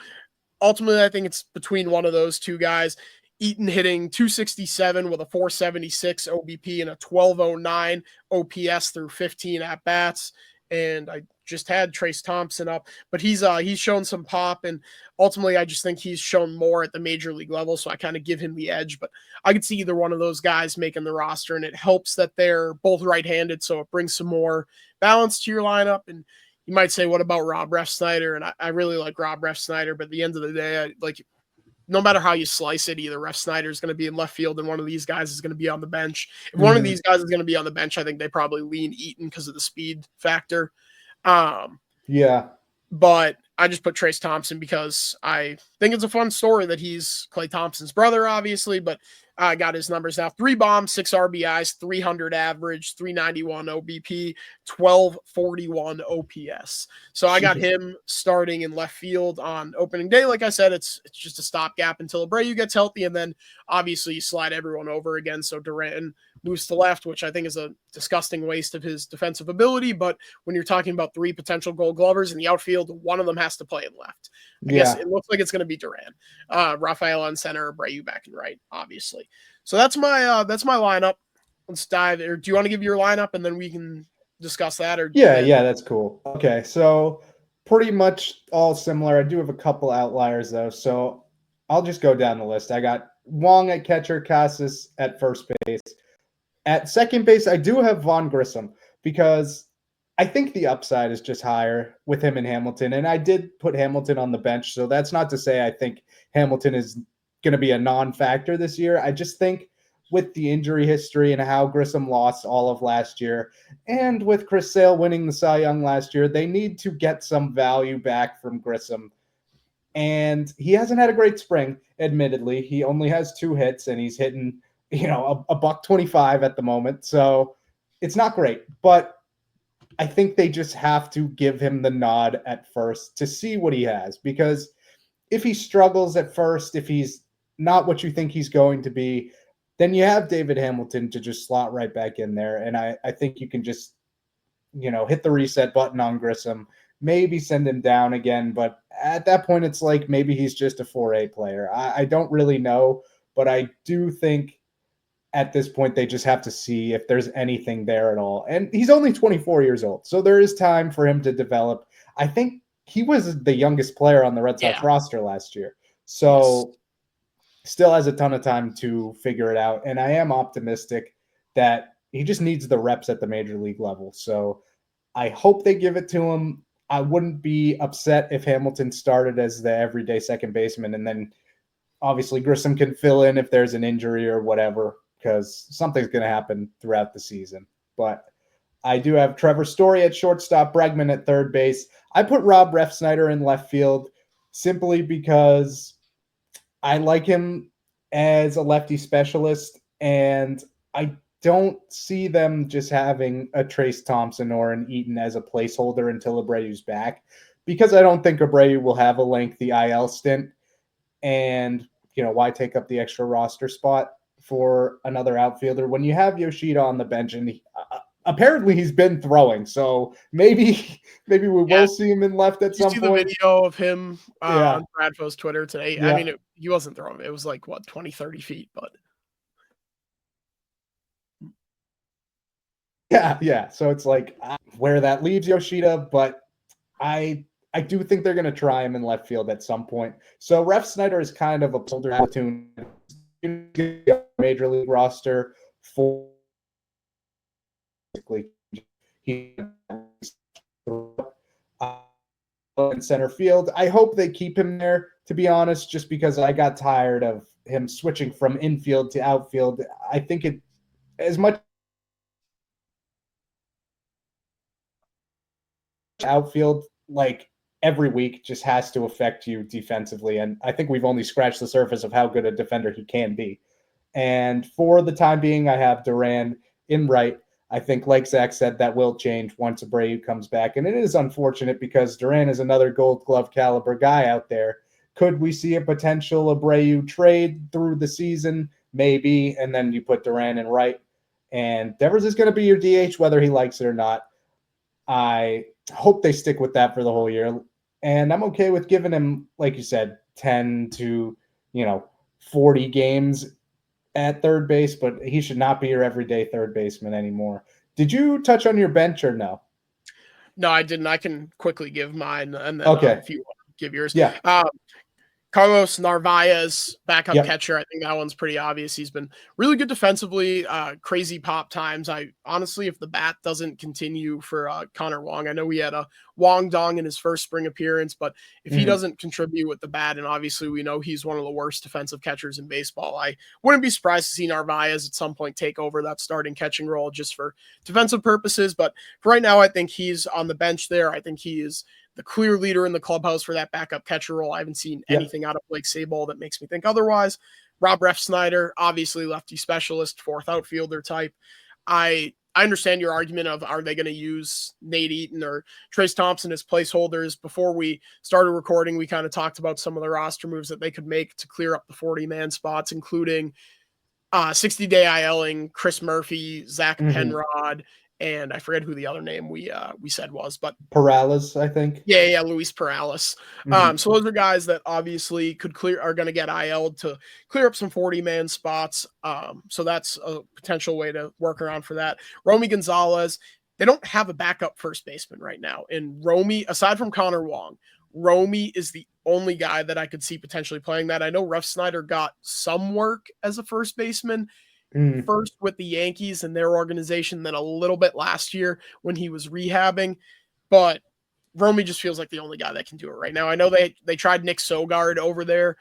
Ultimately, I think it's between one of those two guys. Eaton hitting 267 with a 476 OBP and a 1209 OPS through 15 at bats. And I just had Trace Thompson up, but he's shown some pop, and ultimately I just think he's shown more at the major league level, so I kind of give him the edge. But I could see either one of those guys making the roster, and it helps that they're both right-handed, so it brings some more balance to your lineup. And you might say, what about Rob Refsnyder? And I really like Rob Refsnyder, but at the end of the day, no matter how you slice it, either Refsnyder is going to be in left field and one of these guys is going to be on the bench. If one of these guys is going to be on the bench, I think they probably lean Eaton because of the speed factor. But I just put Trace Thompson because I think it's a fun story that he's Klay Thompson's brother, obviously, but I got his numbers now. 3 bombs, 6 RBIs, 300 average, 391 OBP, 1241 OPS. So I got him starting in left field on opening day. Like I said, it's just a stopgap until Abreu gets healthy, and then obviously you slide everyone over again. So Duran moves to left, which I think is a disgusting waste of his defensive ability. But when you're talking about 3 potential Gold Glovers in the outfield, one of them has to play in left. I guess it looks like it's going to be Duran. Rafael on center, Abreu back and right, obviously. So that's my lineup. Let's dive. Or do you want to give your lineup and then we can discuss that? Or yeah, that's cool. Okay, so pretty much all similar. I do have a couple outliers though, so I'll just go down the list. I got Wong at catcher, Casas at first base. At second base, I do have Vaughn Grissom because I think the upside is just higher with him and Hamilton. And I did put Hamilton on the bench, so that's not to say I think Hamilton is going to be a non-factor this year. I just think with the injury history and how Grissom lost all of last year, and with Chris Sale winning the Cy Young last year, they need to get some value back from Grissom. And he hasn't had a great spring, admittedly. He only has 2 hits, and he's hitting, a $125 at the moment. So it's not great, but I think they just have to give him the nod at first to see what he has, because if he struggles at first, if he's not what you think he's going to be, then you have David Hamilton to just slot right back in there. And I think you can just, hit the reset button on Grissom, maybe send him down again. But at that point, it's like maybe he's just a 4A player. I don't really know, but I do think at this point, they just have to see if there's anything there at all. And he's only 24 years old, so there is time for him to develop. I think he was the youngest player on the Red Sox roster last year. So still has a ton of time to figure it out. And I am optimistic that he just needs the reps at the major league level. So I hope they give it to him. I wouldn't be upset if Hamilton started as the everyday second baseman, and then obviously Grissom can fill in if there's an injury or whatever, because something's going to happen throughout the season. But I do have Trevor Story at shortstop, Bregman at third base. I put Rob Refsnyder in left field simply because I like him as a lefty specialist, and I don't see them just having a Trace Thompson or an Eaton as a placeholder until Abreu's back, because I don't think Abreu will have a lengthy IL stint. And, why take up the extra roster spot for another outfielder when you have Yoshida on the bench? And apparently he's been throwing, so maybe we will see him in left at some point. You see the video of him on Bradfo's Twitter today? Yeah. I mean, he wasn't throwing. It was like, 20, 30 feet, but... Yeah. So it's like where that leaves Yoshida, but I do think they're going to try him in left field at some point. So Refsnyder is kind of a platoon major league roster for he in center field. I hope they keep him there, to be honest, just because I got tired of him switching from infield to outfield. I think it as much outfield like every week just has to affect you defensively. And I think we've only scratched the surface of how good a defender he can be. And for the time being, I have Duran in right. I think, like Zach said, that will change once Abreu comes back. And it is unfortunate because Duran is another Gold Glove caliber guy out there. Could we see a potential Abreu trade through the season? Maybe. And then you put Duran in right. And Devers is going to be your DH, whether he likes it or not. I hope they stick with that for the whole year. And I'm okay with giving him, like you said, 10 to, 40 games at third base, but he should not be your everyday third baseman anymore. Did you touch on your bench or no? No, I didn't. I can quickly give mine, and then if you want to give yours. Yeah. Carlos Narvaez, backup catcher. I think that one's pretty obvious. He's been really good defensively, crazy pop times. I honestly, if the bat doesn't continue for Connor Wong, I know we had a Wong Dong in his first spring appearance, but if he doesn't contribute with the bat, and obviously we know he's one of the worst defensive catchers in baseball, I wouldn't be surprised to see Narvaez at some point take over that starting catching role just for defensive purposes. But for right now, I think he's on the bench there. I think he is the clear leader in the clubhouse for that backup catcher role. I haven't seen anything out of Blake Sabol that makes me think otherwise. Rob Refsnyder, obviously lefty specialist, fourth outfielder type. I understand your argument of, are they going to use Nate Eaton or Trace Thompson as placeholders? Before we started recording, we kind of talked about some of the roster moves that they could make to clear up the 40-man spots, including 60-day ILing Chris Murphy, Zach Penrod, and I forget who the other name we said was, but Perales, I think. Yeah, Luis Perales. So those are guys that obviously are going to get IL'd to clear up some 40-man spots. So that's a potential way to work around for that. Romy Gonzalez, they don't have a backup first baseman right now. And Romy, aside from Connor Wong, Romy is the only guy that I could see potentially playing that. I know Refsnyder got some work as a first baseman, first with the Yankees and their organization, then a little bit last year when he was rehabbing. But Romy just feels like the only guy that can do it right now. I know they tried Nick Sogard over there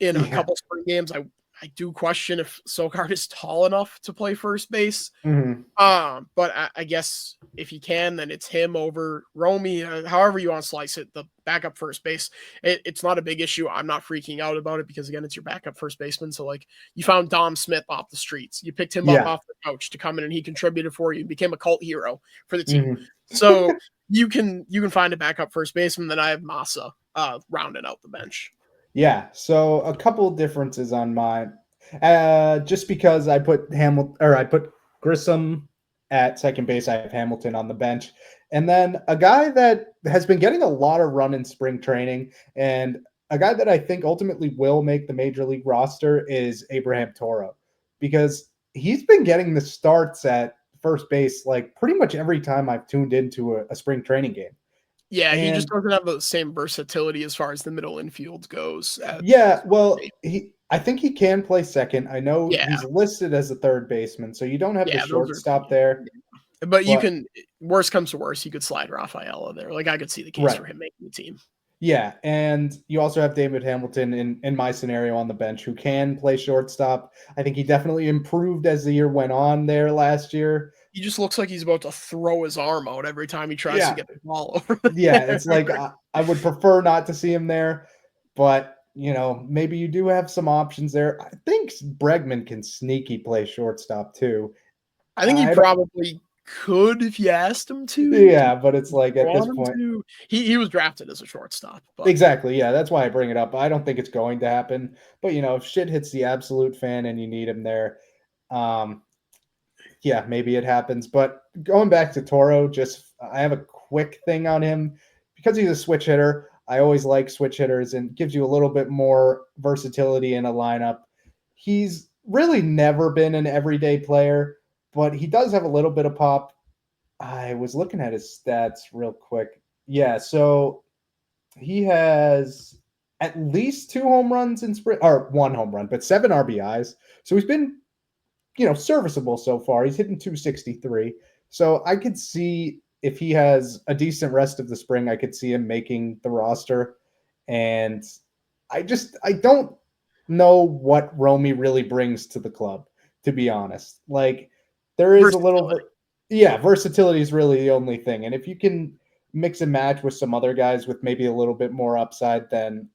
in a couple spring games. I I do question if Sogard is tall enough to play first base. Mm-hmm. But I guess if he can, then it's him over Romy. However you want to slice it, the backup first base, it's not a big issue. I'm not freaking out about it because again, it's your backup first baseman. So like you found Dom Smith off the streets, you picked him up off the couch to come in, and he contributed for you, became a cult hero for the team. Mm-hmm. So you can find a backup first baseman. Then I have Massa rounding out the bench. Yeah, so a couple differences on mine. Just because I put Grissom at second base, I have Hamilton on the bench. And then a guy that has been getting a lot of run in spring training, and a guy that I think ultimately will make the major league roster is Abraham Toro, because he's been getting the starts at first base like pretty much every time I've tuned into a spring training game. Yeah, he just doesn't have the same versatility as far as the middle infield goes. I think he can play second. I know he's listed as a third baseman, so you don't have the shortstop there. But you can, worst comes to worst, you could slide Rafael there. Like I could see the case for him making the team. Yeah, and you also have David Hamilton in my scenario on the bench who can play shortstop. I think he definitely improved as the year went on there last year. He just looks like he's about to throw his arm out every time he tries to get the ball over there. Yeah, it's like I would prefer not to see him there, but maybe you do have some options there. I think Bregman can sneaky play shortstop too. I think he probably could if you asked him to. Yeah, but it's like at this point, he was drafted as a shortstop. But. Exactly. Yeah, that's why I bring it up. I don't think it's going to happen. But if shit hits the absolute fan and you need him there, yeah, maybe it happens. But going back to Toro, I have a quick thing on him because he's a switch hitter. I always like switch hitters and gives you a little bit more versatility in a lineup. He's really never been an everyday player, but he does have a little bit of pop. I was looking at his stats real quick. Yeah, so he has at least 2 home runs in spring, or 1 home run, but 7 RBIs. So he's been, serviceable so far. He's hitting 263. So I could see if he has a decent rest of the spring, I could see him making the roster. And I don't know what Romy really brings to the club, to be honest. Like there is a little bit, versatility is really the only thing. And if you can mix and match with some other guys with maybe a little bit more upside, then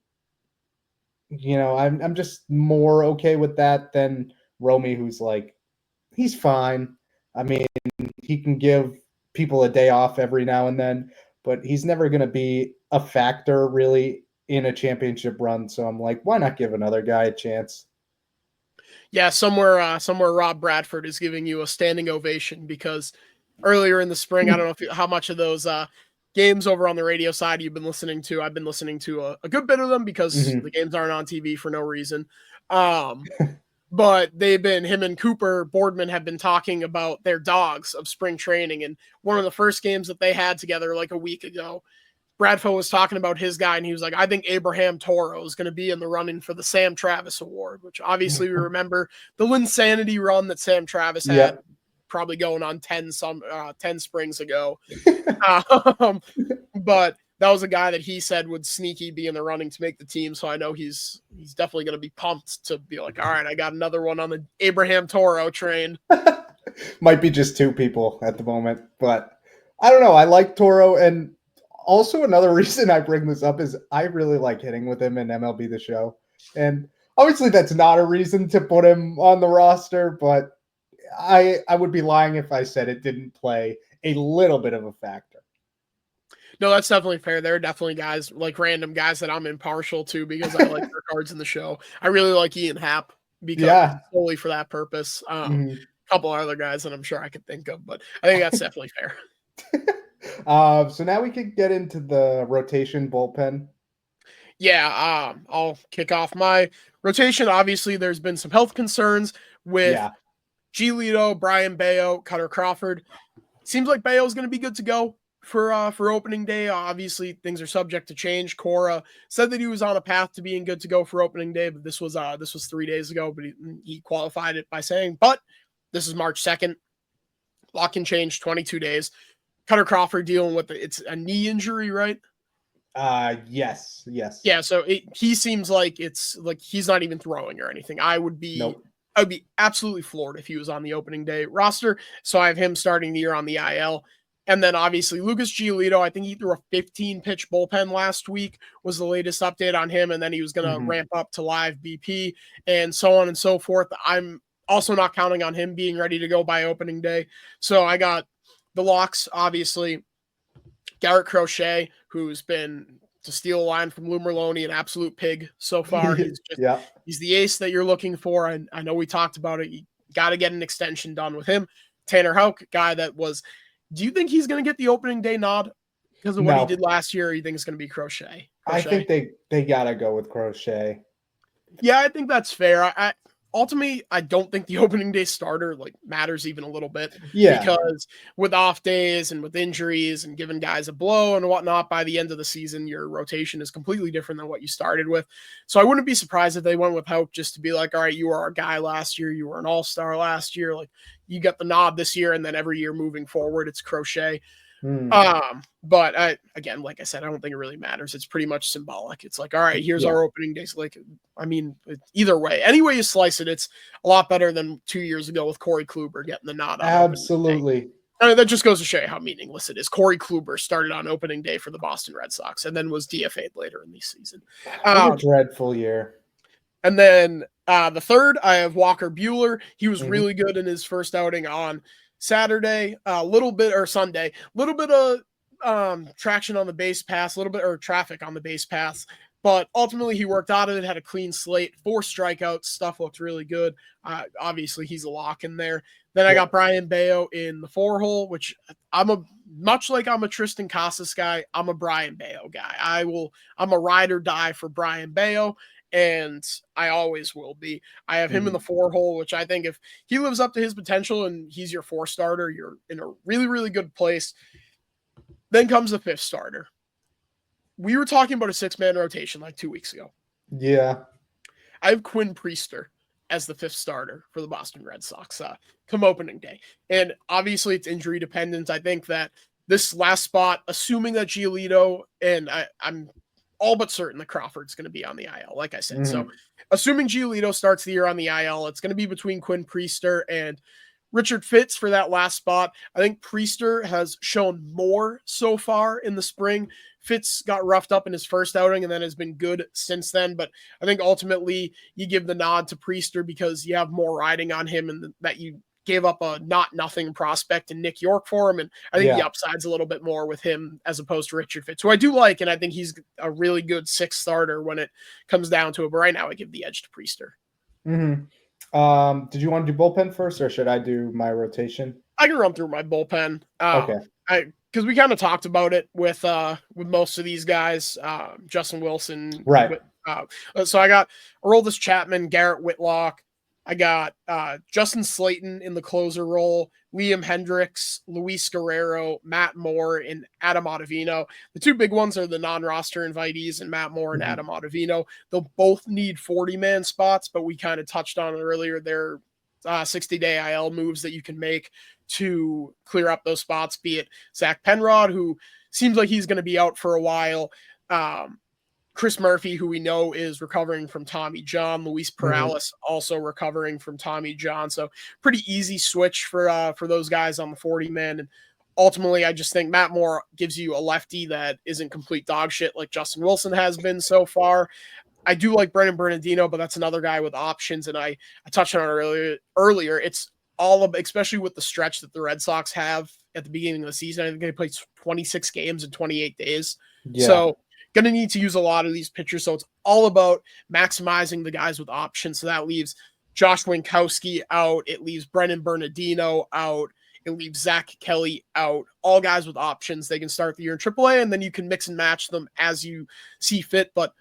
I'm just more okay with that than Romy, who's like, he's fine. I mean, he can give people a day off every now and then, but he's never going to be a factor really in a championship run. So I'm like, why not give another guy a chance? Yeah, somewhere Rob Bradford is giving you a standing ovation because earlier in the spring, I don't know how much of those games over on the radio side you've been listening to. I've been listening to a good bit of them because the games aren't on TV for no reason. But him and Cooper Boardman have been talking about their dogs of spring training. And one of the first games that they had together like a week ago, Bradford was talking about his guy, and he was like, I think Abraham Toro is going to be in the running for the Sam Travis Award, which obviously we remember the Linsanity run that Sam Travis had probably going on 10 springs ago. But that was a guy that he said would sneaky be in the running to make the team. So I know he's definitely going to be pumped to be like, all right, I got another one on the Abraham Toro train. Might be just 2 people at the moment, but I don't know. I like Toro. And also another reason I bring this up is I really like hitting with him in MLB The Show. And obviously that's not a reason to put him on the roster, but I would be lying if I said it didn't play a little bit of a factor. No, that's definitely fair. There are definitely guys, like random guys that I'm impartial to because I like their cards in the show. I really like Ian Happ because solely for that purpose. A couple other guys that I'm sure I could think of, but I think that's definitely fair. So now we could get into the rotation bullpen. Yeah, I'll kick off my rotation. Obviously, there's been some health concerns with Giolito, Brian Bayo, Cutter Crawford. Seems like Bayo is going to be good to go for opening day. Obviously, things are subject to change. Cora said that he was on a path to being good to go for opening day, but this was 3 days ago. But he qualified it by saying, "But this is March 2nd. Lot can change. 22 days." Cutter Crawford dealing with it's a knee injury, right? Yes. Yeah, so he seems like it's like he's not even throwing or anything. I would be absolutely floored if he was on the opening day roster. So I have him starting the year on the IL. And then obviously Lucas Giolito, I think he threw a 15-pitch bullpen last week was the latest update on him. And then he was going to ramp up to live BP and so on and so forth. I'm also not counting on him being ready to go by opening day. So I got the locks, obviously. Garrett Crochet, who's been, to steal a line from Lou Merlone, an absolute pig so far. He's just, he's the ace that you're looking for. And I know we talked about it. You got to get an extension done with him. Tanner Houck, guy that was, do you think he's going to get the opening day nod because of what he did last year? Or you think it's going to be Crochet? I think they got to go with Crochet. Yeah, I think that's fair. Ultimately, I don't think the opening day starter matters even a little bit. Yeah. Because with off days and with injuries and giving guys a blow and whatnot, by the end of the season, your rotation is completely different than what you started with. So I wouldn't be surprised if they went with Houck just to be like, all right, you were our guy last year. You were an all-star last year. Like, you got the nod this year, and then every year moving forward, it's Crochet. But again, like I said, I don't think it really matters. It's pretty much symbolic. It's like, all right, here's our opening days. Either way, any way you slice it, it's a lot better than 2 years ago with Corey Kluber getting the nod. Absolutely. I mean, that just goes to show you how meaningless it is. Corey Kluber started on opening day for the Boston Red Sox and then was DFA'd later in the season. What a dreadful year. And then the third, I have Walker Buehler. He was really good in his first outing on Saturday, Sunday, a little bit of traction on the base pass, traffic on the base pass, but ultimately he worked out of it, had a clean slate, 4 strikeouts, stuff looked really good. Obviously he's a lock in there. Then I got Brian Bayo in the 4-hole, which I'm a Triston Casas guy. I'm a Brian Bayo guy. I'm a ride or die for Brian Bayo. And I always will be. I have him in the 4-hole, which I think if he lives up to his potential and he's your 4 starter, you're in a really, really good place. Then comes the 5th starter. We were talking about a 6-man rotation 2 weeks ago. Yeah. I have Quinn Priester as the 5th starter for the Boston Red Sox come opening day. And obviously it's injury dependent. I think that this last spot, assuming that Giolito, and I'm all but certain that Crawford's going to be on the IL, like I said. So assuming Giolito starts the year on the IL, it's going to be between Quinn Priester and Richard Fitz for that last spot. I think Priester has shown more so far in the spring. Fitz got roughed up in his first outing and then has been good since then. But I think ultimately you give the nod to Priester because you have more riding on him and that you gave up a not-nothing prospect in Nick York for him. And I think the upside's a little bit more with him as opposed to Richard Fitz, who I do like, and I think he's a really good 6th starter when it comes down to it. But right now I give the edge to Priester. Did you want to do bullpen first, or should I do my rotation? I can run through my bullpen. Okay. Because we kind of talked about it with most of these guys, Justin Wilson. Right. So I rolled this Chapman, Garrett Whitlock. I got Justin Slayton in the closer role, Liam Hendricks, Luis Guerrero, Matt Moore, and Adam Ottavino. The 2 big ones are the non-roster invitees and Matt Moore and Adam Ottavino. They'll both need 40-man spots, but we kind of touched on it earlier. They're 60-day IL moves that you can make to clear up those spots, be it Zach Penrod, who seems like he's going to be out for a while, Chris Murphy, who we know is recovering from Tommy John, Luis Perales also recovering from Tommy John. So pretty easy switch for those guys on the 40-man. And ultimately, I just think Matt Moore gives you a lefty that isn't complete dog shit like Justin Wilson has been so far. I do like Brennan Bernardino, but that's another guy with options. And I touched on it earlier. It's all of, especially with the stretch that the Red Sox have at the beginning of the season. I think they played 26 games in 28 days. Yeah. So going to need to use a lot of these pitchers. So it's all about maximizing the guys with options. So that leaves Josh Winkowski out. It leaves Brennan Bernardino out. It leaves Zach Kelly out. All guys with options. They can start the year in AAA, and then you can mix and match them as you see fit. But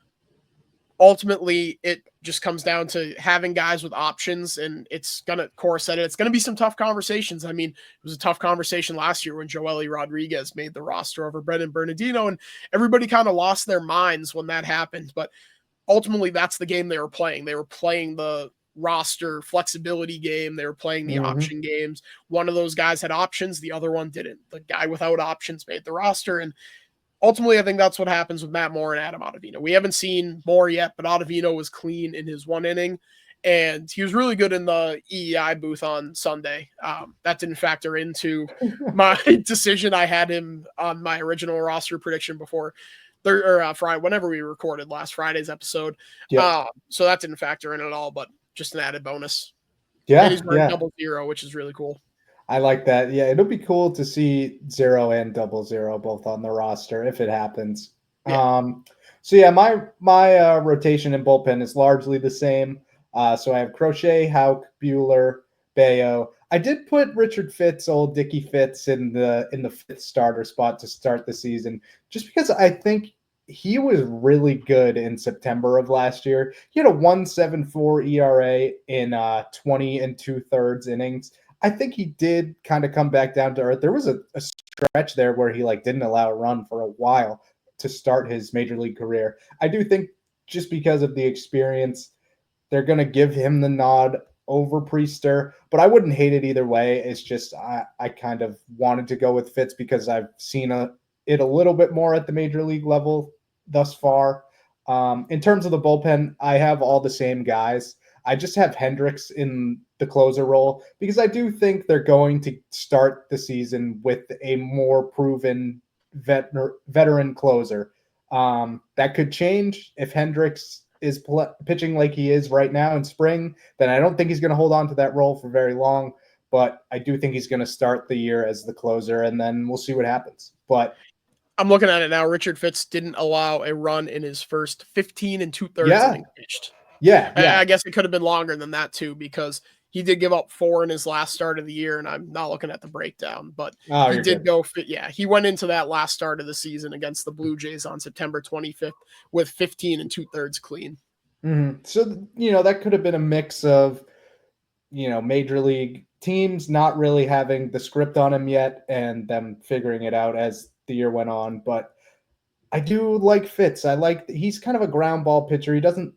ultimately, it just comes down to having guys with options, and it's going to, Cora said it, it's going to be some tough conversations. I mean, it was a tough conversation last year when Joely Rodriguez made the roster over Brennan Bernardino, and everybody kind of lost their minds when that happened. But ultimately, that's the game they were playing. They were playing the roster flexibility game. They were playing the option games. One of those guys had options. The other one didn't. The guy without options made the roster, and ultimately, I think that's what happens with Matt Moore and Adam Ottavino. We haven't seen Moore yet, but Ottavino was clean in his 1 inning, and he was really good in the EEI booth on Sunday. That didn't factor into my decision. I had him on my original roster prediction before Friday, whenever we recorded last Friday's episode. Yeah. So that didn't factor in at all, but just an added bonus. Yeah. And he's wearing 00, which is really cool. I like that. Yeah, it'll be cool to see 0 and 00 both on the roster if it happens. Yeah. So yeah, my rotation in bullpen is largely the same. So I have Crochet, Houck, Buehler, Bayo. I did put Richard Fitz, old Dickie Fitz, in the fifth starter spot to start the season, just because I think he was really good in September of last year. He had a 1.74 ERA in 20 2/3 innings. I think he did kind of come back down to earth. There was a stretch there where he didn't allow a run for a while to start his major league career. I do think just because of the experience, they're going to give him the nod over Priester, but I wouldn't hate it either way. It's just I kind of wanted to go with Fitz because I've seen it a little bit more at the major league level thus far. In terms of the bullpen, I have all the same guys. I just have Hendricks in the closer role because I do think they're going to start the season with a more proven veteran closer. That could change if Hendricks is pitching like he is right now in spring. Then I don't think he's going to hold on to that role for very long. But I do think he's going to start the year as the closer, and then we'll see what happens. But I'm looking at it now. Richard Fitz didn't allow a run in his first 15 2/3 innings pitched. Yeah. I guess it could have been longer than that too, because he did give up 4 in his last start of the year, and I'm not looking at the breakdown, but he did go. Yeah, he went into that last start of the season against the Blue Jays on September 25th with 15 2/3 clean. Mm-hmm. So that could have been a mix of major league teams not really having the script on him yet, and them figuring it out as the year went on. But I do like Fitz. He's kind of a ground ball pitcher. He doesn't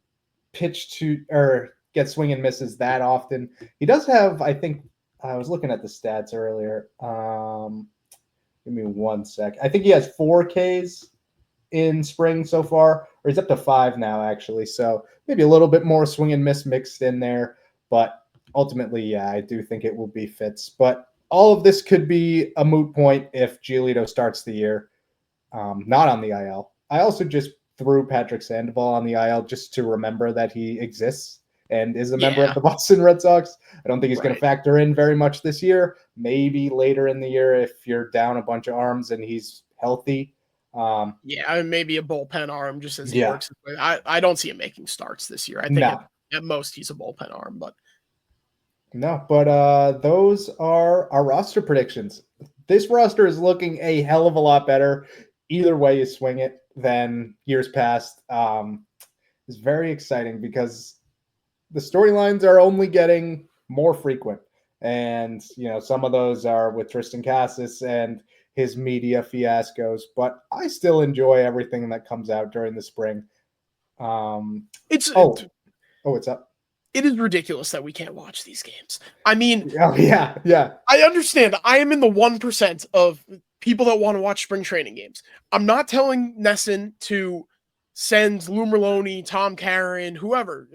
pitch to or get swing and misses that often. He does have, I think, I was looking at the stats earlier. Give me 1 sec. I think he has 4 Ks in spring so far, or he's up to 5 now, actually. So maybe a little bit more swing and miss mixed in there. But ultimately, yeah, I do think it will be Fitz. But all of this could be a moot point if Giolito starts the year not on the IL. I also just threw Patrick Sandoval on the IL just to remember that he exists and is a member of the Boston Red Sox. I don't think he's going to factor in very much this year. Maybe later in the year if you're down a bunch of arms and he's healthy. Maybe a bullpen arm just as he works. I don't see him making starts this year. I think at most he's a bullpen arm, but those are our roster predictions. This roster is looking a hell of a lot better either way you swing it than years past. It's very exciting because the storylines are only getting more frequent. And, some of those are with Triston Casas and his media fiascos, but I still enjoy everything that comes out during the spring. It's up. It is ridiculous that we can't watch these games. I mean, yeah. I understand. I am in the 1% of people that want to watch spring training games. I'm not telling Nesson to send Lou Merlone, Tom Caron, whoever.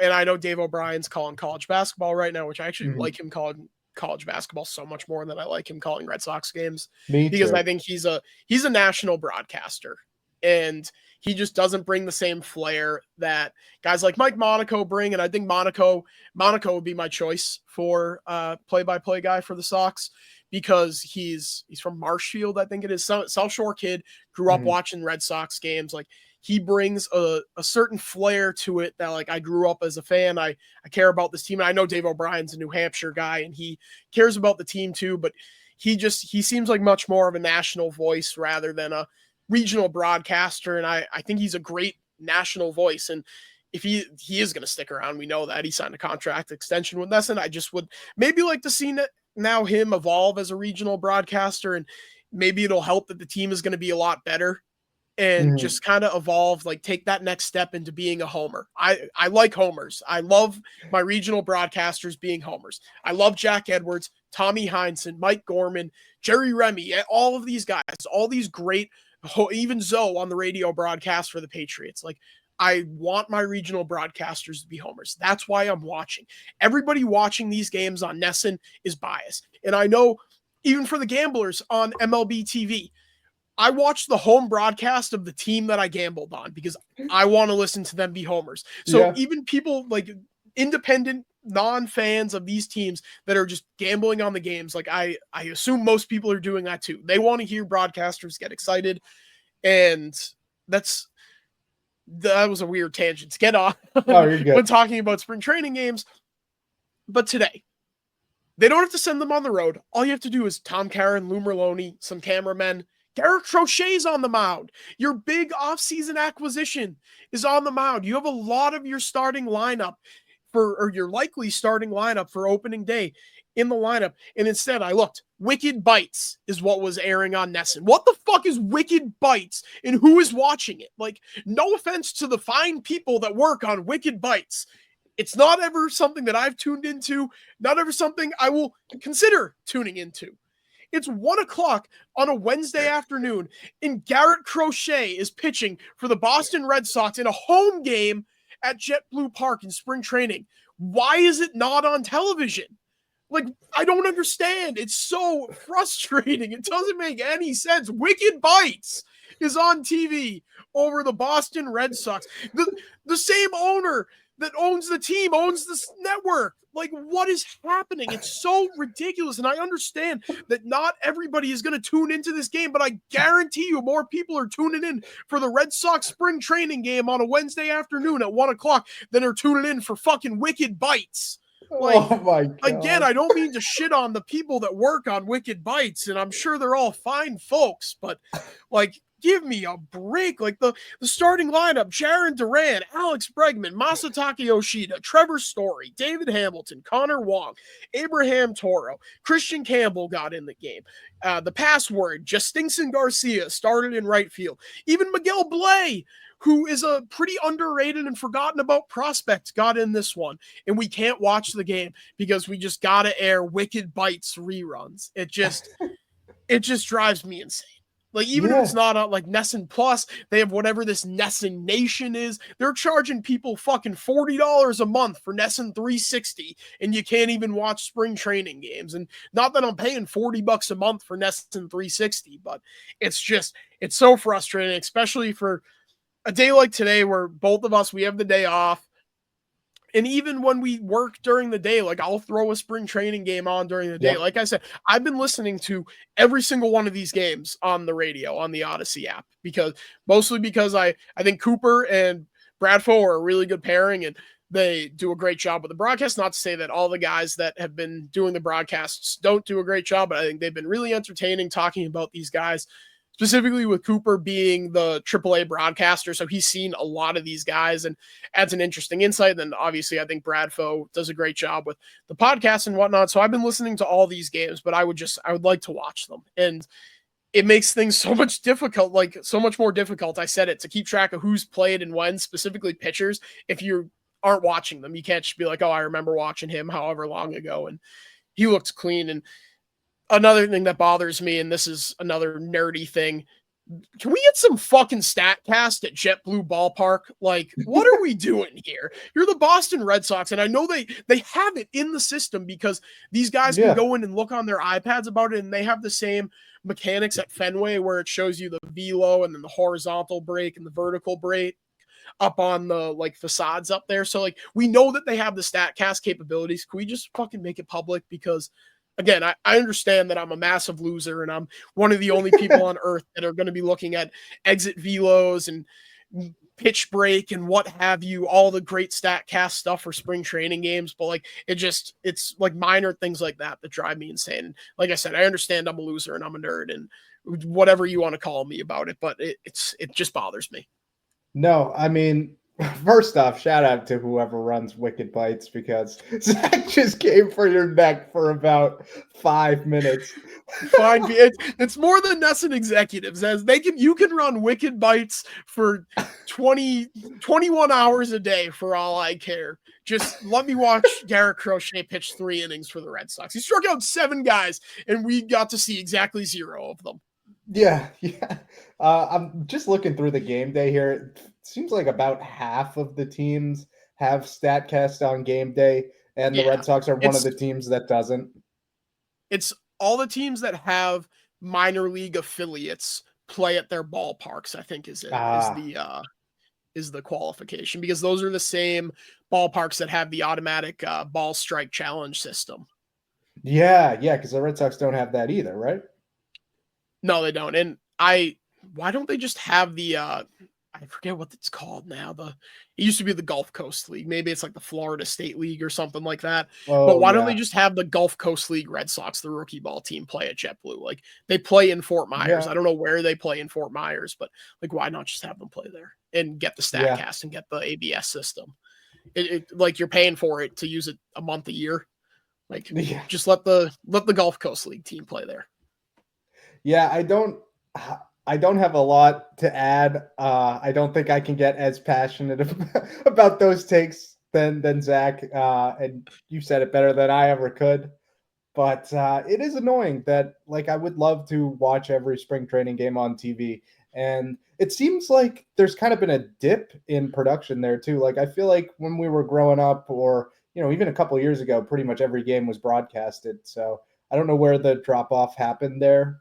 And I know Dave O'Brien's calling college basketball right now, which I actually like him calling college basketball so much more than I like him calling Red Sox games. Because I think he's a national broadcaster, and he just doesn't bring the same flair that guys like Mike Monaco bring. And I think Monaco would be my choice for play-by-play guy for the Sox, because he's from Marshfield, I think it is. South Shore kid, grew up watching Red Sox games. Like, he brings a certain flair to it that, I grew up as a fan. I care about this team. And I know Dave O'Brien's a New Hampshire guy, and he cares about the team too, but he seems like much more of a national voice rather than a regional broadcaster. And I think he's a great national voice. And if he is going to stick around, we know that he signed a contract extension with us. And I just would maybe like to see now him evolve as a regional broadcaster, and maybe it'll help that the team is going to be a lot better and just kind of evolve, take that next step into being a homer. I like homers. I love my regional broadcasters being homers. I love Jack Edwards, Tommy Heinsohn, Mike Gorman, Jerry Remy, all of these guys, all these great even Zoe on the radio broadcast for the Patriots. Like, I want my regional broadcasters to be homers. That's why I'm watching. Everybody watching these games on NESN is biased. And I know even for the gamblers on MLB TV, I watch the home broadcast of the team that I gambled on because I want to listen to them be homers. So even people like independent non-fans of these teams that are just gambling on the games, like I assume most people are doing that too. They want to hear broadcasters get excited, and that was a weird tangent to get on when talking about spring training games. But today, they don't have to send them on the road. All you have to do is Tom Caron, Lou Merlone, some cameramen. Garrett Crochet's on the mound. Your big offseason acquisition is on the mound. You have a lot of your starting lineup or your likely starting lineup for opening day in the lineup. And instead, I looked. Wicked Bites is what was airing on NESN. What the fuck is Wicked Bites, and who is watching it? Like, no offense to the fine people that work on Wicked Bites. It's not ever something that I've tuned into, not ever something I will consider tuning into. It's 1:00 on a Wednesday afternoon, and Garrett Crochet is pitching for the Boston Red Sox in a home game at JetBlue Park in spring training. Why is it not on television? Like, I don't understand. It's so frustrating. It doesn't make any sense. Wicked Bites is on TV over the Boston Red Sox. The same owner that owns the team owns this network. Like, what is happening? It's so ridiculous. And I understand that not everybody is going to tune into this game, but I guarantee you more people are tuning in for the Red Sox spring training game on a Wednesday afternoon at 1:00 than are tuning in for fucking Wicked Bites. Like, oh my God. Again, I don't mean to shit on the people that work on Wicked Bites, and I'm sure they're all fine folks, but like, give me a break. Like, the starting lineup, Jaron Duran, Alex Bregman, Masataka Yoshida, Trevor Story, David Hamilton, Connor Wong, Abraham Toro, Christian Campbell got in the game. The password, Justinson Garcia started in right field. Even Miguel Blay, who is a pretty underrated and forgotten about prospect, got in this one. And we can't watch the game because we just got to air Wicked Bites reruns. It just drives me insane. Like, even if it's not on like NESN Plus, they have whatever this NESN Nation is. They're charging people fucking $40 a month for NESN 360, and you can't even watch spring training games. And not that I'm paying $40 a month for NESN 360, but it's so frustrating, especially for a day like today where both of us, we have the day off. And even when we work during the day, like, I'll throw a spring training game on during the day. Like I said, I've been listening to every single one of these games on the radio, on the Odyssey app, mostly because I think Cooper and Bradfo are a really good pairing, and they do a great job with the broadcast. Not to say that all the guys that have been doing the broadcasts don't do a great job, but I think they've been really entertaining talking about these guys, specifically with Cooper being the AAA broadcaster. So he's seen a lot of these guys and adds an interesting insight. And then obviously I think Bradfo does a great job with the podcast and whatnot. So I've been listening to all these games, but I would like to watch them. And it makes things so much difficult, like so much more difficult. I said it, to keep track of who's played and when, specifically pitchers. If you aren't watching them, you can't just be like, oh, I remember watching him however long ago, and he looked clean. And another thing that bothers me, and this is another nerdy thing, can we get some fucking StatCast at JetBlue Ballpark? Like, what are we doing here? You're the Boston Red Sox, and I know they have it in the system because these guys can go in and look on their iPads about it, and they have the same mechanics at Fenway where it shows you the velo and then the horizontal break and the vertical break up on the like facades up there. So like, we know that they have the StatCast capabilities. Can we just fucking make it public? Because again, I understand that I'm a massive loser and I'm one of the only people on earth that are going to be looking at exit velos and pitch break and what have you, all the great StatCast stuff for spring training games. But like, it's like minor things like that drive me insane. Like I said, I understand I'm a loser and I'm a nerd and whatever you want to call me about it, but it just bothers me. No, I mean, first off, shout out to whoever runs Wicked Bites, because Zach just came for your neck for about 5 minutes. Fine, it's more than NESN executives, as you can run Wicked Bites for 21 hours a day for all I care. Just let me watch Garrett Crochet pitch 3 innings for the Red Sox. He struck out 7 guys, and we got to see exactly 0 of them. Yeah, yeah. I'm just looking through the game day here. It seems like about half of the teams have StatCast on game day, and the Yeah. Red Sox are one of It's the teams that doesn't. it's all the teams that have minor league affiliates play at their ballparks, I think Ah, is the qualification, because those are the same ballparks that have the automatic ball strike challenge system. yeah, yeah, because the Red Sox don't have that either, right? No, they don't. And why don't they just have the I forget what it's called now. It used to be the Gulf Coast League. Maybe it's like the Florida State League or something like that. But Oh, why don't they yeah, just have the Gulf Coast League Red Sox, the rookie ball team, play at JetBlue? Like they play in Fort Myers. yeah, I don't know where they play in Fort Myers, but like why not just have them play there and get the yeah, Statcast and get the ABS system? Like you're paying for it to use it a month a year. Like yeah, just let the Gulf Coast League team play there. yeah. I don't have a lot to add. I don't think I can get as passionate about those takes than Zach. And you said it better than I ever could. But it is annoying that, like, I would love to watch every spring training game on TV. And it seems like there's kind of been a dip in production there, too. Like, I feel like when we were growing up, or, even a couple of years ago, pretty much every game was broadcasted. So I don't know where the drop off happened there.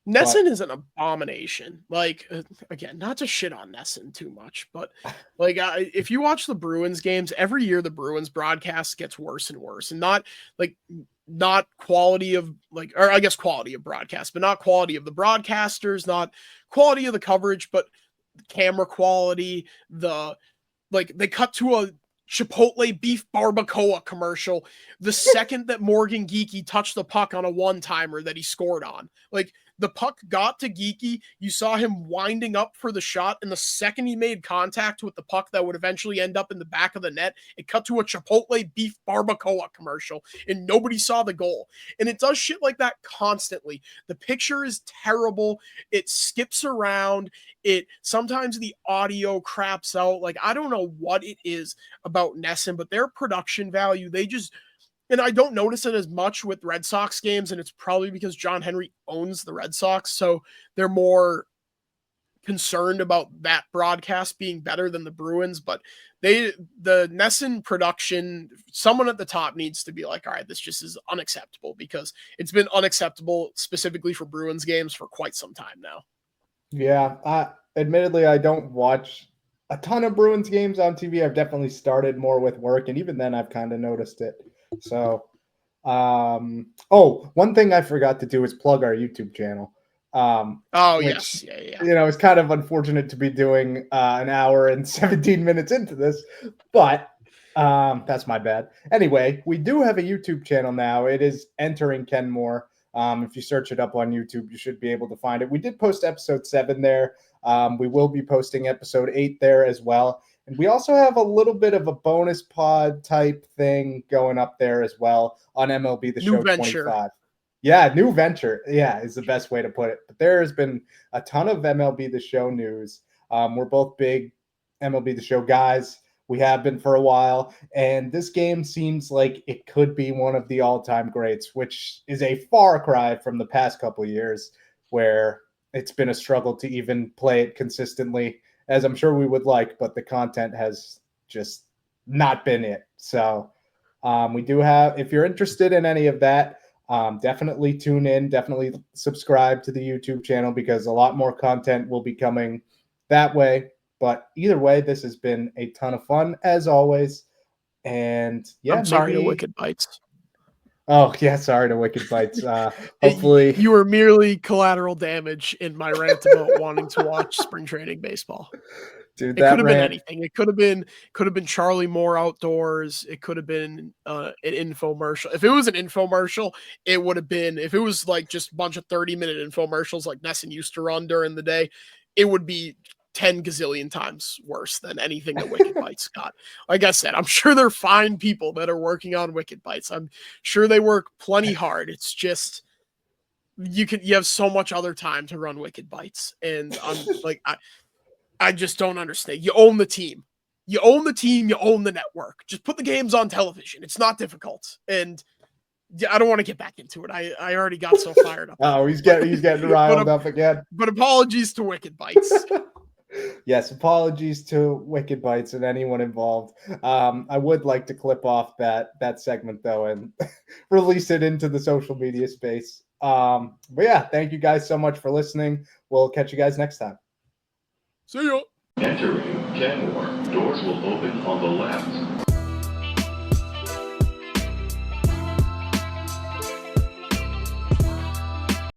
NESN But is an abomination. Like again, not to shit on NESN too much, but like if you watch the Bruins games every year, the Bruins broadcast gets worse and worse, and not quality of or I guess quality of broadcast, but not quality of the broadcasters, not quality of the coverage, but camera quality. They cut to a Chipotle beef barbacoa commercial the second that Morgan Geeky touched the puck on a one-timer that he scored on. Like the puck got to Geeky, you saw him winding up for the shot, and the second he made contact with the puck that would eventually end up in the back of the net, it cut to a Chipotle beef barbacoa commercial, and nobody saw the goal. And it does shit like that constantly. The picture is terrible. It skips around. Sometimes the audio craps out. Like I don't know what it is about NESN, but their production value, and I don't notice it as much with Red Sox games, and it's probably because John Henry owns the Red Sox, so they're more concerned about that broadcast being better than the Bruins. But the NESN production, someone at the top needs to be like, all right, this just is unacceptable, because it's been unacceptable specifically for Bruins games for quite some time now. yeah, admittedly, I don't watch a ton of Bruins games on TV. I've definitely started more with work, and even then, I've kind of noticed it. So, one thing I forgot to do is plug our YouTube channel. Oh, Which, yes. Yeah. is kind of unfortunate to be doing an hour and 17 minutes into this, but that's my bad. Anyway, we do have a YouTube channel now. It is Entering Kenmore. If you search it up on YouTube, you should be able to find it. We did post episode 7 there. We will be posting episode 8 there as well. And we also have a little bit of a bonus pod type thing going up there as well on MLB The Show 25. Yeah, new venture. Yeah, is the best way to put it. But there has been a ton of MLB The Show news. We're both big MLB The Show guys. We have been for a while. And this game seems like it could be one of the all-time greats, which is a far cry from the past couple of years where it's been a struggle to even play it consistently, as I'm sure we would like, but the content has just not been it. So we do have, if you're interested in any of that, definitely tune in, definitely subscribe to the YouTube channel, because a lot more content will be coming that way. But either way, this has been a ton of fun as always. And yeah, I'm sorry to Wicked Bites. Oh yeah, sorry to Wicked Bites. Hopefully you were merely collateral damage in my rant about wanting to watch spring training baseball. Dude, it could that have been rant. anything. It could have been Charlie Moore outdoors. It could have been an infomercial. If it was an infomercial, it would have been. If it was like just a bunch of 30-minute infomercials like NESN used to run during the day, it would be 10 gazillion times worse than anything that Wicked Bites got. Like I said, I'm sure they're fine people that are working on Wicked Bites. I'm sure they work plenty hard. It's just you have so much other time to run Wicked Bites, and I'm like I just don't understand. You own the team. You own the team. You own the network. Just put the games on television. It's not difficult. And I don't want to get back into it. I already got so fired up. Oh, he's getting riled up again. But apologies to Wicked Bites. Yes, apologies to Wicked Bites and anyone involved. I would like to clip off that segment though and release it into the social media space. But yeah, thank you guys so much for listening. We'll catch you guys next time. See ya. Entering Kenmore. Doors will open on the left.